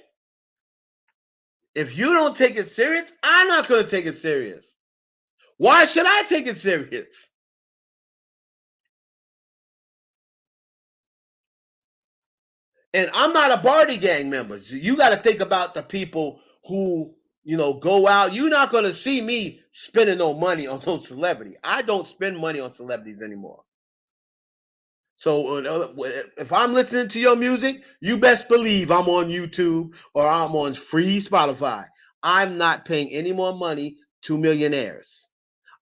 If you don't take it serious, I'm not going to take it serious. Why should I take it serious? And I'm not a Barty Gang member. You got to think about the people who, go out. You're not going to see me spending no money on no celebrity. I don't spend money on celebrities anymore. So if I'm listening to your music, you best believe I'm on YouTube or I'm on free Spotify. I'm not paying any more money to millionaires.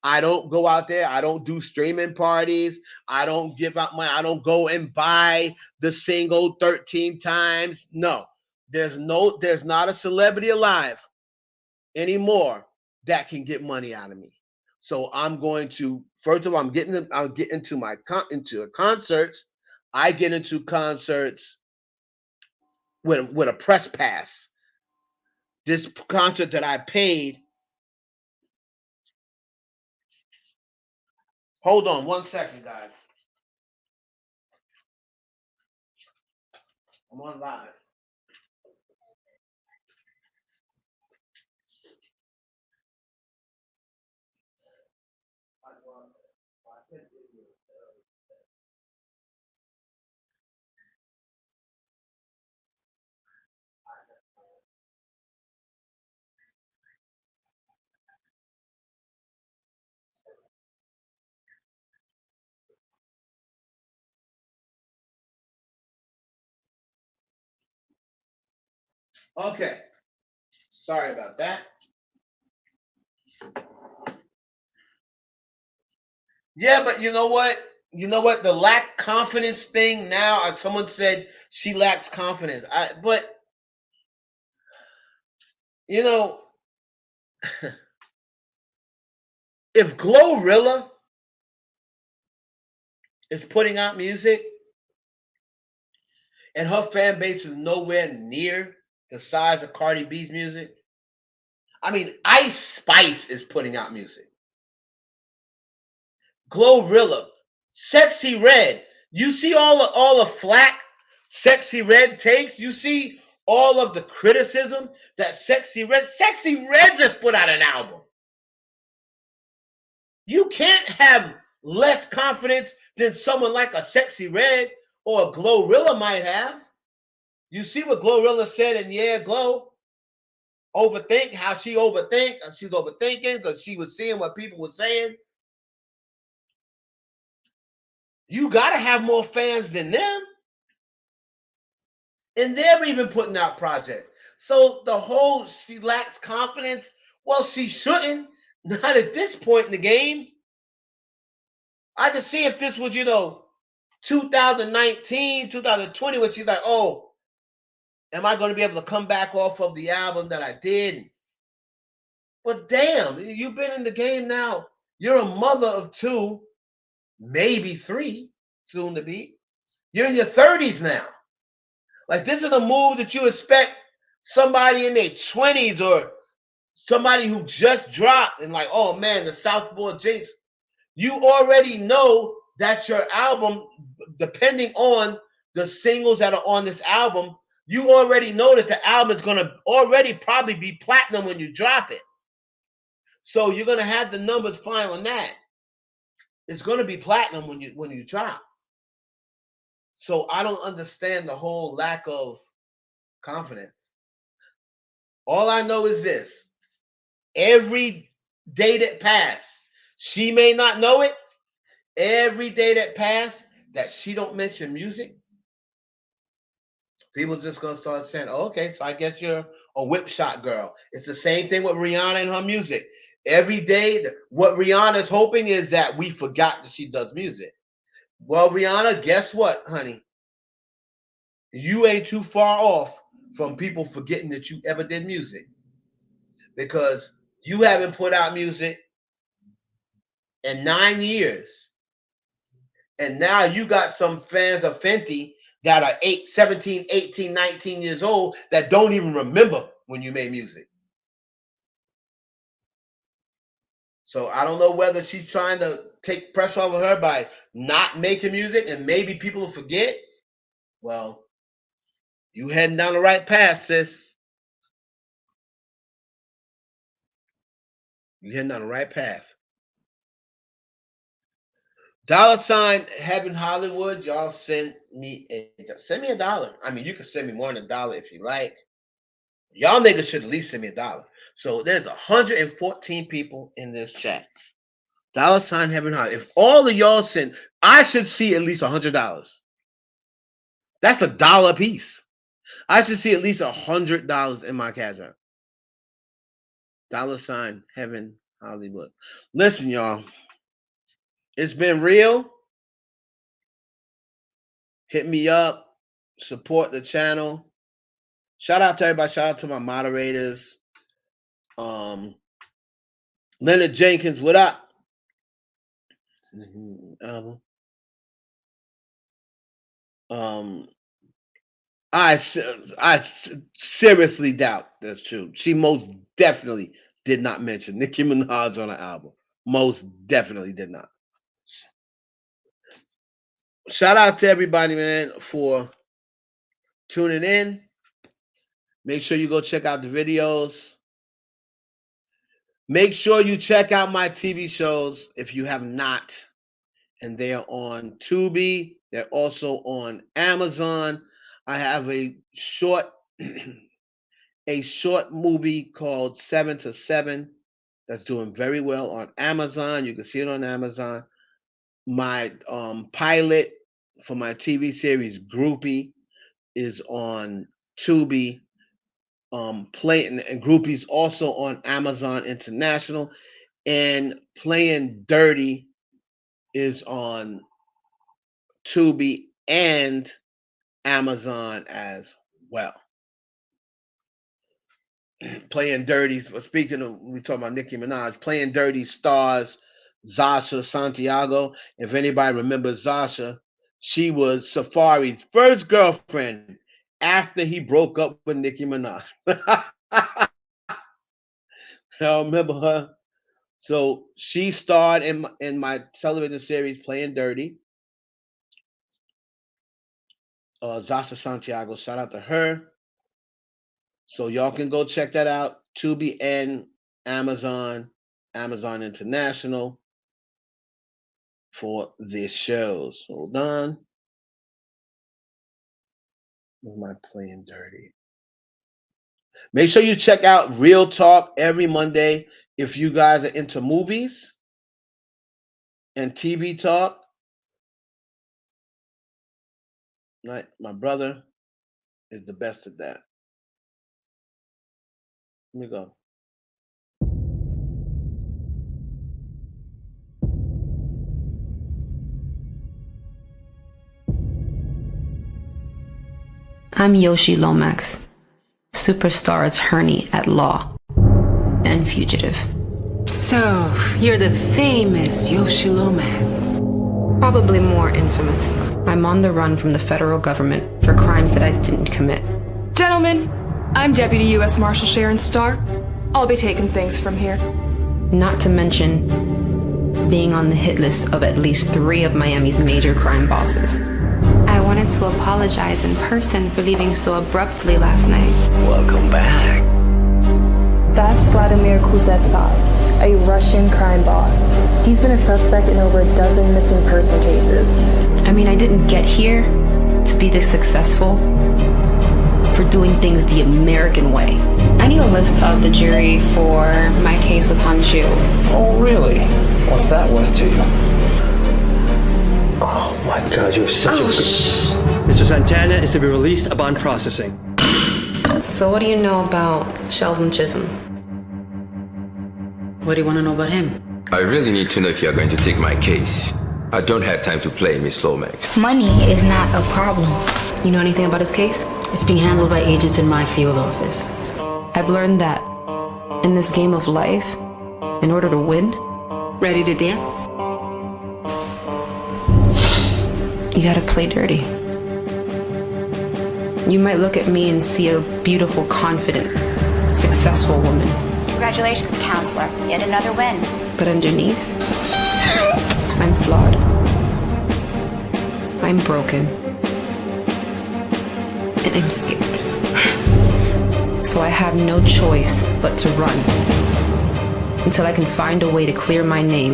I don't go out there. I don't do streaming parties. I don't give out money. I don't go and buy the single 13 times. No, there's not a celebrity alive anymore that can get money out of me. So I'm going to, first of all, I'll get into concerts. I get into concerts with a press pass. This concert that I paid Hold on 1 second, guys. I'm on live. Okay. Sorry about that. Yeah, but you know what? You know what? The lack confidence thing now, someone said she lacks confidence. But you know, if Glorilla is putting out music and her fan base is nowhere near the size of Cardi B's music, I mean, Ice Spice is putting out music. Glorilla, Sexy Red. You see all the flack Sexy Red takes. You see all of the criticism that Sexy Red just put out an album. You can't have less confidence than someone like a Sexy Red or a Glorilla might have. You see what Glorilla said, and yeah, Glow overthink how she overthink. She's overthinking because she was seeing what people were saying. You gotta have more fans than them. And they're even putting out projects. So the whole she lacks confidence, well, she shouldn't. Not at this point in the game. I could see if this was, 2019, 2020, when she's like, oh, am I going to be able to come back off of the album that I did? But damn, you've been in the game now. You're a mother of 2, maybe 3, soon to be. You're in your 30s now. Like, this is a move that you expect somebody in their 20s or somebody who just dropped and like, oh man, the Southboard Jinx. You already know that your album, depending on the singles that are on this album, you already know that the album is going to already probably be platinum when you drop it. So you're going to have the numbers fine on that. It's going to be platinum when you drop. So I don't understand the whole lack of confidence. All I know is this. Every day that passed, she may not know it. Every day that passed that she don't mention music, people just gonna start saying, oh, okay, so I guess you're a whip shot girl. It's the same thing with Rihanna and her music. Every day, what Rihanna's hoping is that we forgot that she does music. Well, Rihanna, guess what, honey? You ain't too far off from people forgetting that you ever did music, because you haven't put out music in 9 years. And now you got some fans of Fenty that are 17, 18, 19 years old that don't even remember when you made music. So I don't know whether she's trying to take pressure off of her by not making music and maybe people will forget. Well, you heading down the right path, sis. You heading down the right path. $ Heaven Hollywood, y'all send me $1. I mean, you can send me more than $1 if you like. Y'all niggas should at least send me $1. So there's 114 people in this chat. $ Heaven Hollywood. If all of y'all send, I should see at least $100. That's $1 a piece. I should see at least $100 in my cash app. $ Heaven Hollywood. Listen, y'all. It's been real. Hit me up. Support the channel. Shout out to everybody. Shout out to my moderators. Leonard Jenkins, what up? I seriously doubt that's true. She most definitely did not mention Nicki Minaj on the album. Most definitely did not. shout out to everybody, man, for tuning in. Make sure you go check out the videos. Make sure you check out my TV shows if you have not. And they are on Tubi. They're also on Amazon. I have a short movie called 7 to 7 that's doing very well on Amazon. You can see it on Amazon. My pilot for my TV series Groupie is on Tubi. Playing and Groupie's also on Amazon International, and Playing Dirty is on Tubi and Amazon as well. Playing Dirty, speaking of, we talking about Nicki Minaj, Playing Dirty stars Zasha Santiago. If anybody remembers Zasha, she was Safari's first girlfriend after he broke up with Nicki Minaj. I remember her. So she starred in my television series Playing Dirty. Zasha Santiago, shout out to her. So y'all can go check that out. Tubi and Amazon International for the shows. Hold on. What am I Playing Dirty? Make sure you check out Real Talk every Monday if you guys are into movies and TV talk. Right? My brother is the best at that. Let me go. I'm Yoshi Lomax, superstar attorney at law and fugitive. So, you're the famous Yoshi Lomax. Probably more infamous. I'm on the run from the federal government for crimes that I didn't commit. Gentlemen, I'm Deputy U.S. Marshal Sharon Starr. I'll be taking things from here. Not to mention being on the hit list of at least 3 of Miami's major crime bosses. I wanted to apologize in person for leaving so abruptly last night. Welcome back. That's Vladimir Kuzetsov, a Russian crime boss. He's been a suspect in over a dozen missing person cases. I mean, I didn't get here to be this successful for doing things the American way. I need a list of the jury for my case with Hanju. Oh, really? What's that worth to you? Oh my God, you're such a... Mr. Santana is to be released upon processing. So what do you know about Sheldon Chisholm? What do you want to know about him? I really need to know if you're going to take my case. I don't have time to play, Miss Lomax. Money is not a problem. You know anything about his case? It's being handled by agents in my field office. I've learned that in this game of life, in order to win, Ready to dance? you gotta play dirty. You might look at me and see a beautiful, confident, successful woman. Congratulations, counselor. Yet another win. But underneath, I'm flawed. I'm broken. And I'm scared. So I have no choice but to run until I can find a way to clear my name.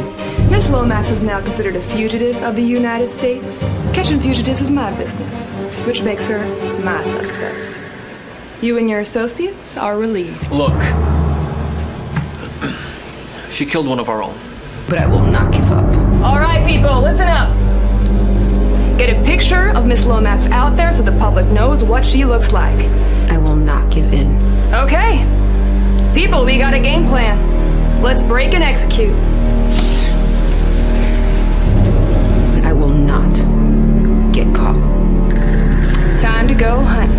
Miss Lomax is now considered a fugitive of the United States. Catching fugitives is my business, which makes her my suspect. You and your associates are relieved. Look. She killed one of our own. But I will not give up. All right, people, listen up. Get a picture of Miss Lomax out there so the public knows what she looks like. I will not give in. Okay. People, we got a game plan. Let's break and execute. I will not get caught. Time to go hunt.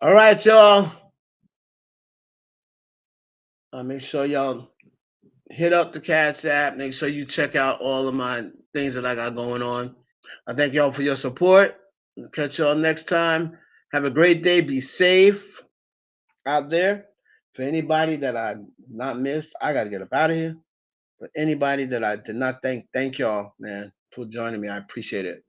All right, y'all. Make sure y'all hit up the Cash App. Make sure you check out all of my things that I got going on. I thank y'all for your support. Catch y'all next time. Have a great day. Be safe out there. For anybody that I not missed, I got to get up out of here. For anybody that I did not thank y'all, man, for joining me. I appreciate it.